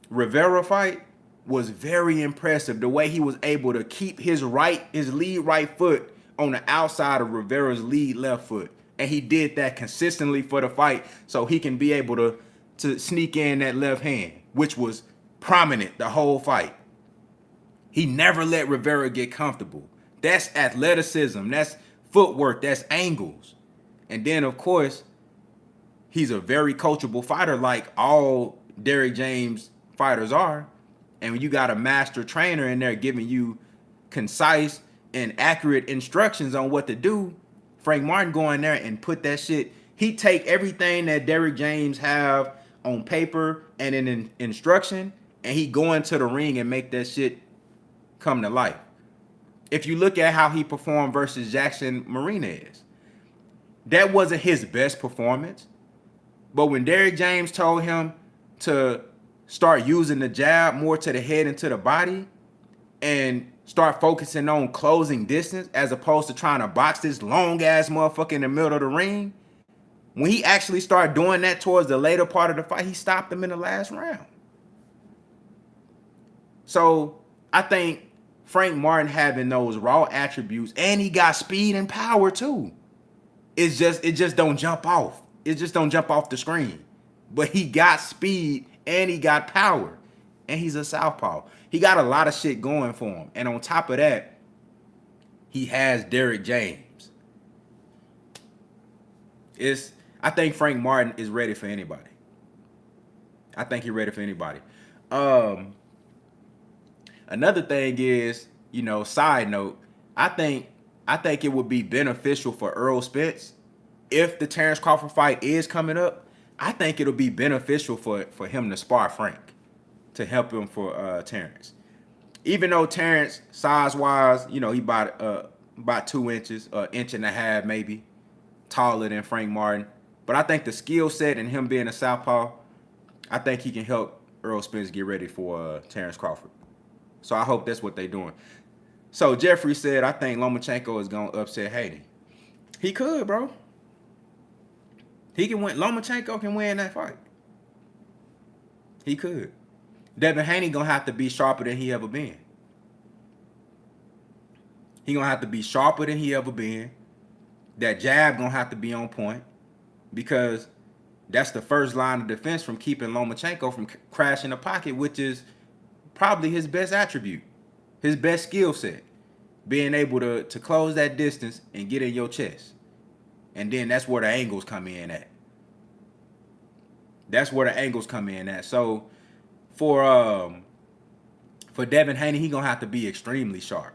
Rivera fight was very impressive. The way he was able to keep his lead right foot on the outside of Rivera's lead left foot. And he did that consistently for the fight so he can be able to sneak in that left hand, which was prominent the whole fight. He never let Rivera get comfortable. That's athleticism. That's footwork. That's angles. And then, of course, he's a very coachable fighter like all Derrick James fighters are. And when you got a master trainer in there giving you concise and accurate instructions on what to do, Frank Martin go in there and put that shit. He take everything that Derrick James have on paper and in instruction, and he go into the ring and make that shit come to life. If you look at how he performed versus Jackson Marinez, that wasn't his best performance. But when Derrick James told him to start using the jab more to the head and to the body and start focusing on closing distance as opposed to trying to box this long-ass motherfucker in the middle of the ring, when he actually started doing that towards the later part of the fight, he stopped him in the last round. So I think Frank Martin having those raw attributes, and he got speed and power too. It just don't jump off. It just don't jump off the screen. But he got speed and he got power. And he's a southpaw. He got a lot of shit going for him. And on top of that, he has Derrick James. I think Frank Martin is ready for anybody. I think he's ready for anybody. Another thing is, side note, I think it would be beneficial for Errol Spence if the Terrence Crawford fight is coming up. I think it'll be beneficial for him to spar Frank, to help him for Terrence. Even though Terrence, size-wise, he about 2 inches, an inch and a half maybe, taller than Frank Martin. But I think the skill set and him being a southpaw, I think he can help Errol Spence get ready for Terrence Crawford. So I hope that's what they're doing. So Jeffrey said, I think Lomachenko is going to upset Haney. He could, bro. He can win. Lomachenko can win that fight. He could. Devin Haney going to have to be sharper than he ever been. He going to have to be sharper than he ever been. That jab going to have to be on point, because that's the first line of defense from keeping Lomachenko from crashing the pocket, which is probably his best attribute, his best skill set, being able to close that distance and get in your chest. And then that's where the angles come in at. That's where the angles come in at. So for Devin Haney, he gonna have to be extremely sharp.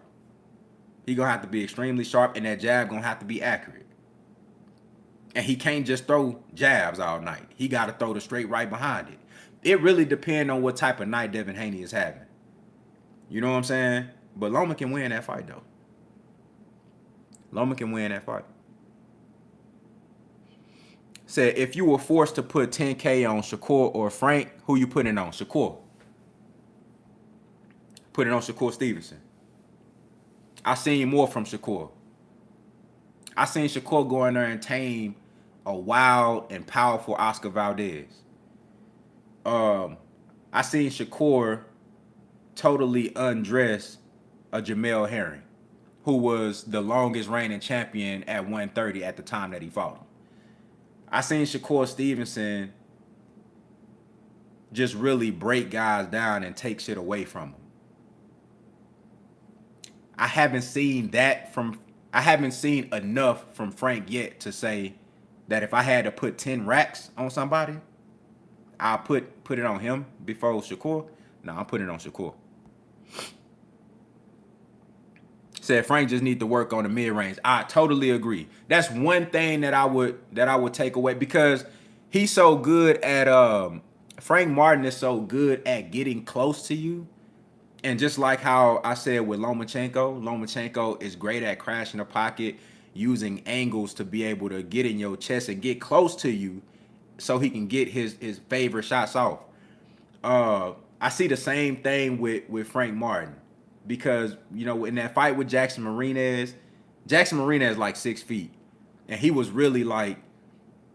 He gonna have to be extremely sharp, and that jab gonna have to be accurate. And he can't just throw jabs all night. He got to throw the straight right behind it. It really depends on what type of night Devin Haney is having. You know what I'm saying? But Loma can win that fight, though. Loma can win that fight. Said, if you were forced to put 10K on Shakur or Frank, who you putting on? Shakur. Put it on Shakur Stevenson. I seen more from Shakur. I seen Shakur go in there and tame a wild and powerful Oscar Valdez. I seen Shakur totally undress a Jamel Herring, who was the longest reigning champion at 130 at the time that he fought him. I seen Shakur Stevenson just really break guys down and take shit away from them. I haven't seen enough from Frank yet to say that if I had to put 10 racks on somebody, I'll put it on him before Shakur. No, I'm putting it on Shakur. Said Frank just need to work on the mid-range. I totally agree. That's one thing that I would take away, because he's so good at Frank Martin is so good at getting close to you. And just like how I said with Lomachenko is great at crashing the pocket, using angles to be able to get in your chest and get close to you so he can get his favorite shots off. I see the same thing with Frank Martin, because, in that fight with Jackson Marinez like 6 feet. And he was really like,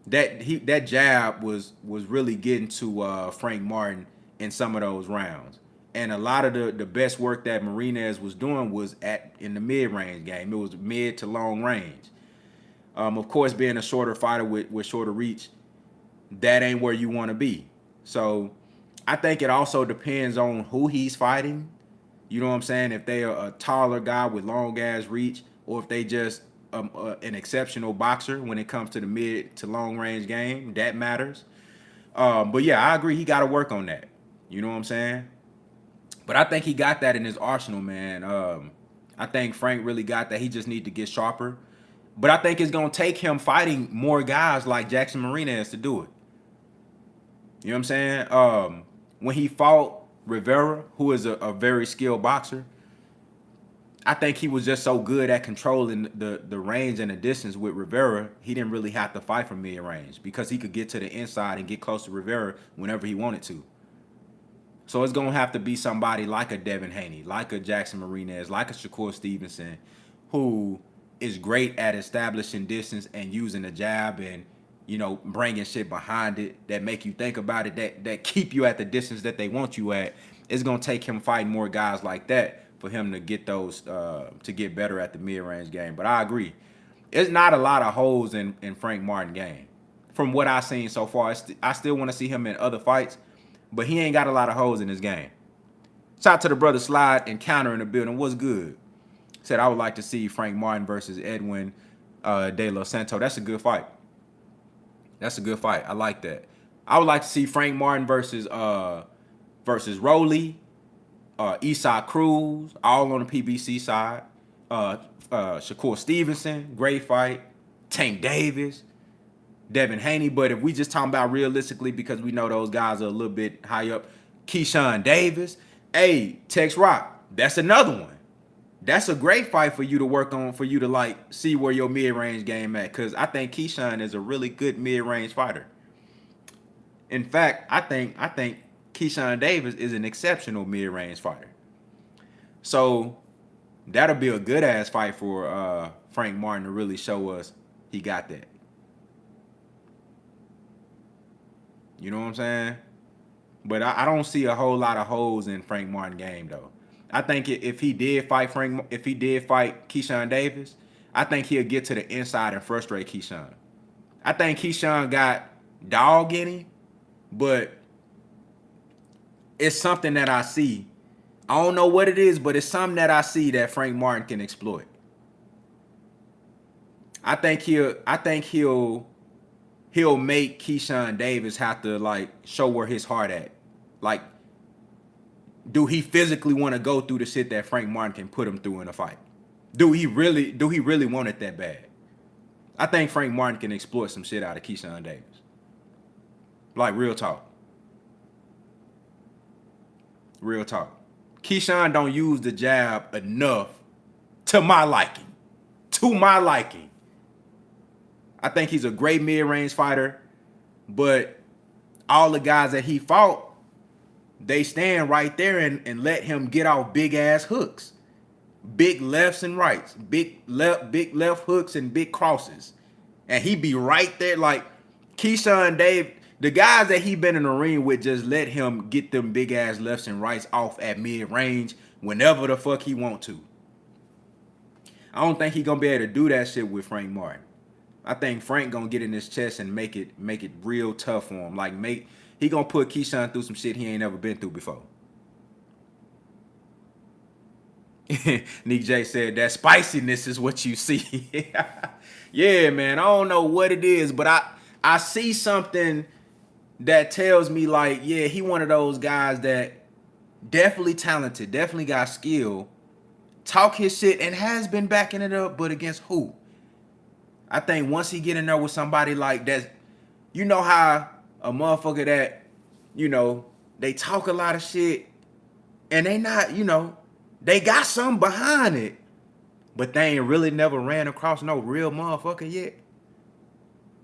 that jab was really getting to Frank Martin in some of those rounds. And a lot of the best work that Marinez was doing was in the mid range game. It was mid to long range. Of course, being a shorter fighter with shorter reach, that ain't where you want to be. So I think it also depends on who he's fighting. You know what I'm saying? If they are a taller guy with long ass reach, or if they just an exceptional boxer when it comes to the mid to long range game, that matters. But yeah, I agree. He got to work on that. You know what I'm saying? But I think he got that in his arsenal, man. I think Frank really got that. He just need to get sharper. But I think it's gonna take him fighting more guys like Jackson Marinez to do it. You know what I'm saying? When he fought Rivera, who is a very skilled boxer, I think he was just so good at controlling the range and the distance with Rivera, he didn't really have to fight from mid-range because he could get to the inside and get close to Rivera whenever he wanted to. So it's going to have to be somebody like a Devin Haney, like a Jackson Marinez, like a Shakur Stevenson, who is great at establishing distance and using the jab and, you know, bringing shit behind it that make you think about it, that keep you at the distance that they want you at. It's going to take him fighting more guys like that for him to get those, to get better at the mid-range game. But I agree. It's not a lot of holes in Frank Martin game. From what I've seen so far, I still want to see him in other fights, but he ain't got a lot of holes in his game. Shout out to the brother Slide Encounter in the building. What's good? Said I would like to see Frank Martin versus Edwin De Los Santos. That's a good fight. That's a good fight. I like that. I would like to see Frank Martin versus Rolly, Esau Cruz, all on the PBC side. Shakur Stevenson, great fight. Tank Davis, Devin Haney. But if we just talking about realistically, because we know those guys are a little bit high up, Keyshawn Davis, hey, Tex Rock, that's another one. That's a great fight for you to work on, for you to like see where your mid-range game at. Because I think Keyshawn is a really good mid-range fighter. In fact, I think Keyshawn Davis is an exceptional mid-range fighter. So that'll be a good ass fight for Frank Martin to really show us he got that. You know what I'm saying? But I don't see a whole lot of holes in Frank Martin game though. I think if he did fight Keyshawn Davis, I think he'll get to the inside and frustrate Keyshawn. I think Keyshawn got dog in him, but it's something that I see. I don't know what it is, but it's something that I see that Frank Martin can exploit. I think he'll make Keyshawn Davis have to like show where his heart at. Like, do he physically want to go through the shit that Frank Martin can put him through in a fight? Do he really want it that bad? I think Frank Martin can exploit some shit out of Keyshawn Davis. Like, real talk. Real talk. Keyshawn don't use the jab enough to my liking. To my liking. I think he's a great mid-range fighter, but all the guys that he fought, they stand right there and let him get off big-ass hooks. Big lefts and rights. Big left hooks and big crosses. And he be right there like Keyshawn Dave. The guys that he been in the ring with just let him get them big-ass lefts and rights off at mid-range whenever the fuck he want to. I don't think he gonna be able to do that shit with Frank Martin. I think Frank gonna get in his chest and make it real tough for him. Like he gonna put Keyshawn through some shit he ain't never been through before. Nick J said that spiciness is what you see. Yeah, man. I don't know what it is, but I see something that tells me like, yeah, he one of those guys that definitely talented, definitely got skill, talk his shit and has been backing it up, but against who? I think once he get in there with somebody like that, you know how a motherfucker that, you know, they talk a lot of shit and they not, you know, they got something behind it, but they ain't really never ran across no real motherfucker yet.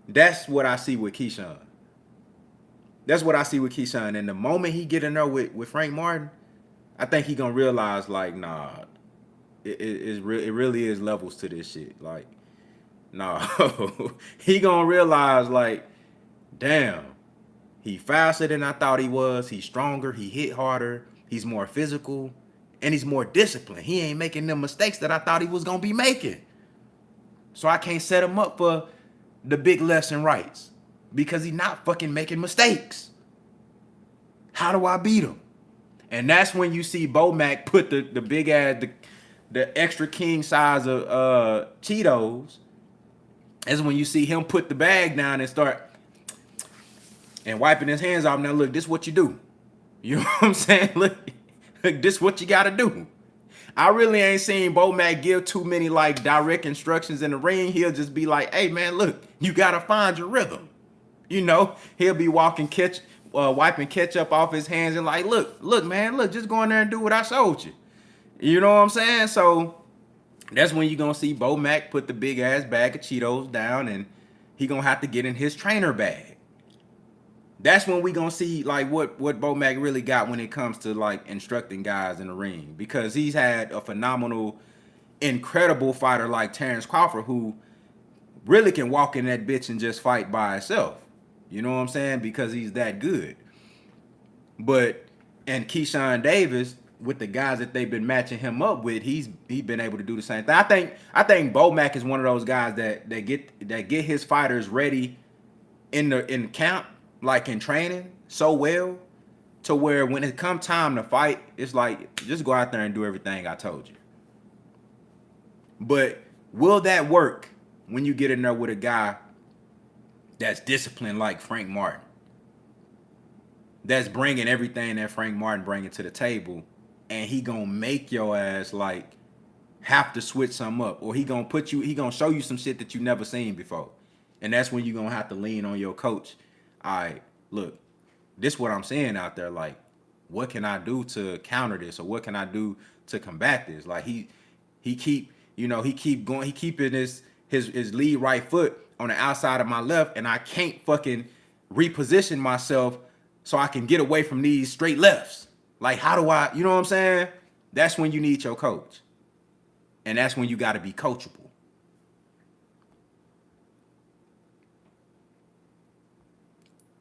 That's what I see with Keyshawn. That's what I see with Keyshawn. And the moment he get in there with Frank Martin, I think he gonna realize like, nah, it really is levels to this shit. Like, nah, he gonna realize like, damn, he faster than I thought he was. He's stronger. He hit harder. He's more physical, and he's more disciplined. He ain't making them mistakes that I thought he was gonna be making. So I can't set him up for the big lefts and rights because he's not fucking making mistakes. How do I beat him? And that's when you see Bo Mac put the big ass, the extra king size of Cheetos. That's when you see him put the bag down and start and wiping his hands off. Now look, this is what you do. You know what I'm saying? Look, this is what you gotta do. I really ain't seen Bo Mac give too many like direct instructions in the ring. He'll just be like, hey man, look, you gotta find your rhythm. You know, he'll be wiping ketchup off his hands and like, look, man, look, just go in there and do what I showed you. You know what I'm saying? So that's when you're gonna see Bo Mac put the big ass bag of Cheetos down and he gonna have to get in his trainer bag. That's when we gonna see like what Bo Mac really got when it comes to like instructing guys in the ring, because he's had a phenomenal, incredible fighter like Terrence Crawford who really can walk in that bitch and just fight by himself. You know what I'm saying? Because he's that good. And Keyshawn Davis, with the guys that they've been matching him up with, he's been able to do the same thing. I think Bo Mac is one of those guys that get his fighters ready in camp, like in training, so well to where when it come time to fight, it's like just go out there and do everything I told you. But will that work when you get in there with a guy that's disciplined like Frank Martin, that's bringing everything that Frank Martin bringing to the table, and he gonna make your ass like have to switch something up, or he gonna show you some shit that you never seen before, and that's when you gonna have to lean on your coach. All right, look, this is what I'm saying out there. Like, what can I do to counter this, or what can I do to combat this? Like he keeping his lead right foot on the outside of my left, and I can't fucking reposition myself so I can get away from these straight lefts. Like, how do I, you know what I'm saying? That's when you need your coach. And that's when you got to be coachable.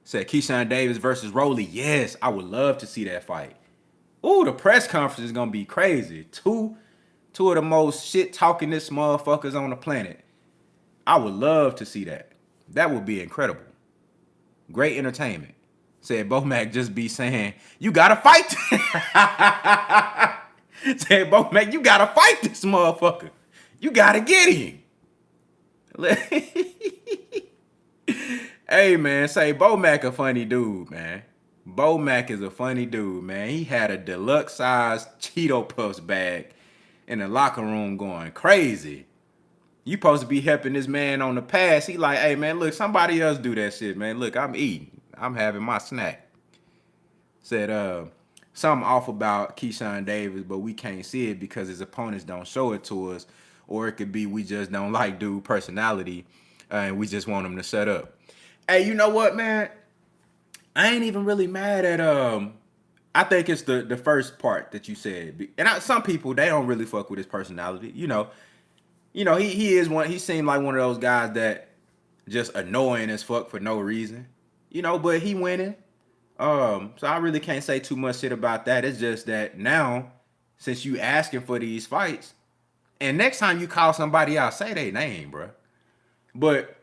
Said Keyshawn Davis versus Rolly. Yes, I would love to see that fight. Ooh, the press conference is going to be crazy. Two of the most shit-talkingest motherfuckers on the planet. I would love to see that. That would be incredible. Great entertainment. Said Bo Mac just be saying, you gotta fight. Said Bo Mac, you gotta fight this motherfucker. You gotta get him. Hey man, say Bo Mac a funny dude, man. Bo Mac is a funny dude, man. He had a deluxe size Cheeto Puffs bag in the locker room going crazy. You supposed to be helping this man on the pass. He like, hey man, look, somebody else do that shit, man. Look, I'm eating. I'm having my snack. Said something off about Keyshawn Davis, but we can't see it because his opponents don't show it to us. Or it could be we just don't like dude personality and we just want him to shut up. Hey, you know what, man? I ain't even really mad at I think it's the first part that you said. And some people, they don't really fuck with his personality. You know, he seemed like one of those guys that just annoying as fuck for no reason. You know, but he winning. So I really can't say too much shit about that. It's just that now, since you asking for these fights, and next time you call somebody out, say their name, bro. But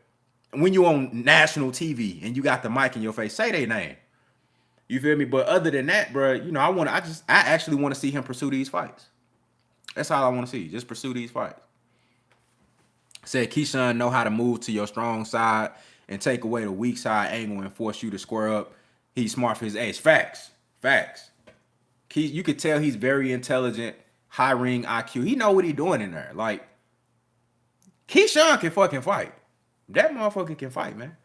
when you on national TV and you got the mic in your face, say their name. You feel me? But other than that, bro, you know, I actually want to see him pursue these fights. That's all I want to see. Just pursue these fights. Said Keyshawn know how to move to your strong side and take away the weak side angle and force you to square up. He's smart for his age. Facts. You could tell he's very intelligent, high ring IQ. He know what he's doing in there. Like, Keyshawn can fucking fight. That motherfucker can fight, man.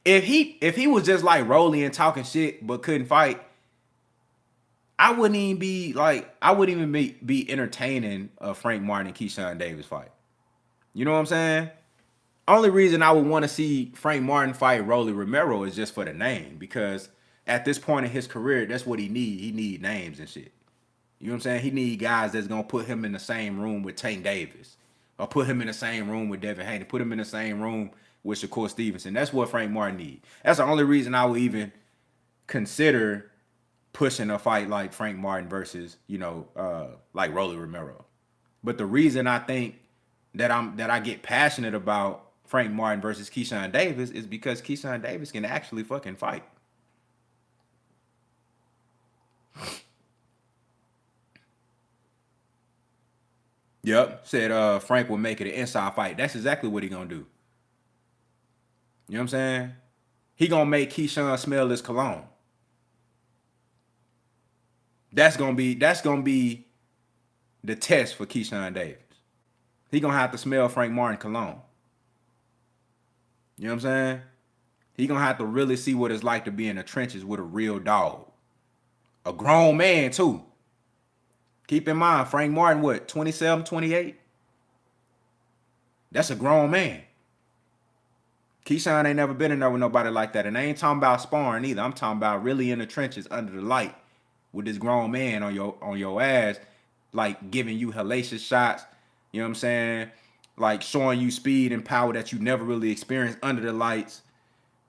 If he was just like rolling and talking shit but couldn't fight, I wouldn't even be entertaining a Frank Martin and Keyshawn Davis fight. You know what I'm saying? Only reason I would want to see Frank Martin fight Rolly Romero is just for the name, because at this point in his career, that's what he need. He need names and shit. You know what I'm saying? He need guys that's gonna put him in the same room with Tank Davis, or put him in the same room with Devin Haney, put him in the same room with Shakur Stevenson. That's what Frank Martin need. That's the only reason I would even consider pushing a fight like Frank Martin versus, like Rolly Romero. But the reason I think that I get passionate about Frank Martin versus Keyshawn Davis is because Keyshawn Davis can actually fucking fight. Yep, said Frank will make it an inside fight. That's exactly what he gonna do. You know what I'm saying? He gonna make Keyshawn smell his cologne. That's gonna be the test for Keyshawn Davis. He gonna have to smell Frank Martin cologne. You know what I'm saying? He gonna have to really see what it's like to be in the trenches with a real dog. A grown man, too. Keep in mind, Frank Martin, what, 27, 28? That's a grown man. Keyshawn ain't never been in there with nobody like that. And I ain't talking about sparring either. I'm talking about really in the trenches under the light with this grown man on your ass, like giving you hellacious shots. You know what I'm saying? Like showing you speed and power that you never really experienced under the lights.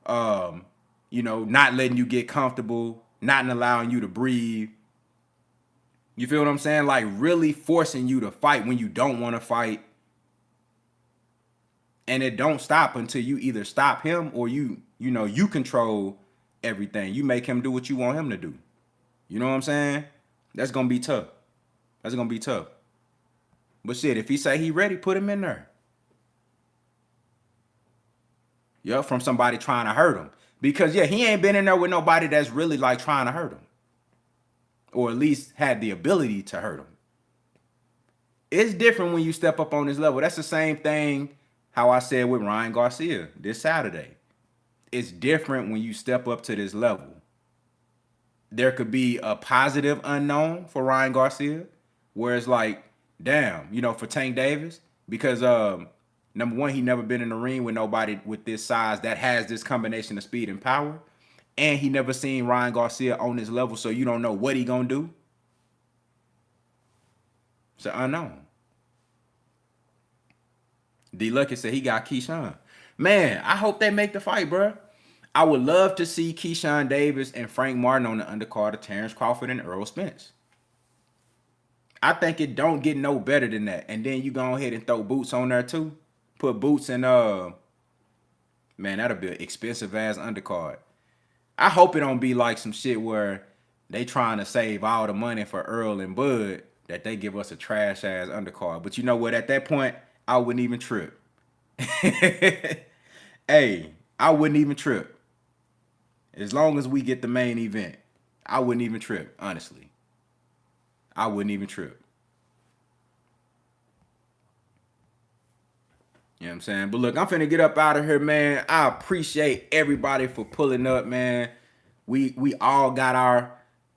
Not letting you get comfortable, not allowing you to breathe. You feel what I'm saying? Like really forcing you to fight when you don't want to fight. And it don't stop until you either stop him or you control everything. You make him do what you want him to do. You know what I'm saying? That's going to be tough. That's going to be tough. But shit, if he say he ready, put him in there. Yep, from somebody trying to hurt him. Because, yeah, he ain't been in there with nobody that's really, like, trying to hurt him. Or at least had the ability to hurt him. It's different when you step up on this level. That's the same thing how I said with Ryan Garcia this Saturday. It's different when you step up to this level. There could be a positive unknown for Ryan Garcia, where it's like, damn, for Tank Davis, because number one, he never been in the ring with nobody with this size that has this combination of speed and power, and he never seen Ryan Garcia on this level, so you don't know what he gonna do. It's an unknown. D. Lucky said he got Keyshawn. Man, I hope they make the fight, bro. I would love to see Keyshawn Davis and Frank Martin on the undercard of Terrence Crawford and Errol Spence. I think it don't get no better than that. And then you go ahead and throw Boots on there too. Put Boots in, man, that'll be an expensive ass undercard. I hope it don't be like some shit where they trying to save all the money for Earl and Bud that they give us a trash ass undercard. But you know what? At that point, I wouldn't even trip. Hey, I wouldn't even trip. As long as we get the main event, I wouldn't even trip, honestly. I wouldn't even trip. You know what I'm saying? But look, I'm finna get up out of here, man. I appreciate everybody for pulling up, man. We all got our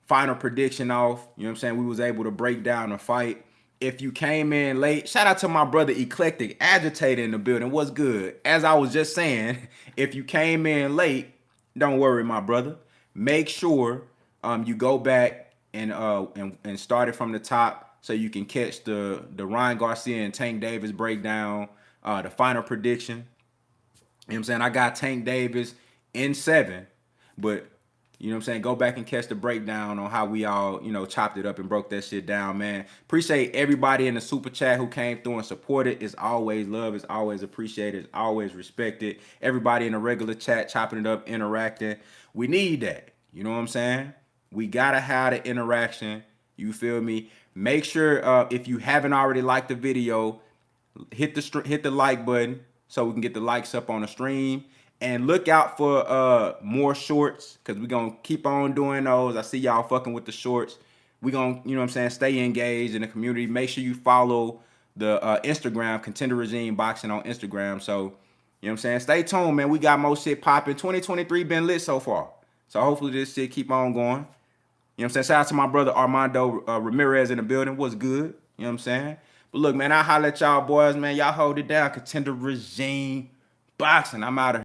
final prediction off. You know what I'm saying? We was able to break down the fight. If you came in late, shout out to my brother Eclectic Agitator in the building. What's good? As I was just saying, if you came in late, don't worry, my brother. Make sure you go back and start it from the top so you can catch the Ryan Garcia and Tank Davis breakdown, the final prediction. You know what I'm saying? I got Tank Davis in 7, but you know what I'm saying? Go back and catch the breakdown on how we all, chopped it up and broke that shit down, man. Appreciate everybody in the super chat who came through and supported. It's always love. It's always appreciated. It's always respected. Everybody in the regular chat chopping it up, interacting. We need that. You know what I'm saying? We got to have the interaction. You feel me? Make sure if you haven't already liked the video, hit the like button so we can get the likes up on the stream. And look out for more shorts, because we're going to keep on doing those. I see y'all fucking with the shorts. We're going to, stay engaged in the community. Make sure you follow the Instagram, Contender Regime Boxing on Instagram. So, stay tuned, man. We got more shit popping. 2023 been lit so far. So hopefully this shit keep on going. Shout out to my brother Armando Ramirez in the building. What's good? You know what I'm saying? But look, man, I'll holler at y'all boys, man. Y'all hold it down. Contender Regime Boxing. I'm out of here.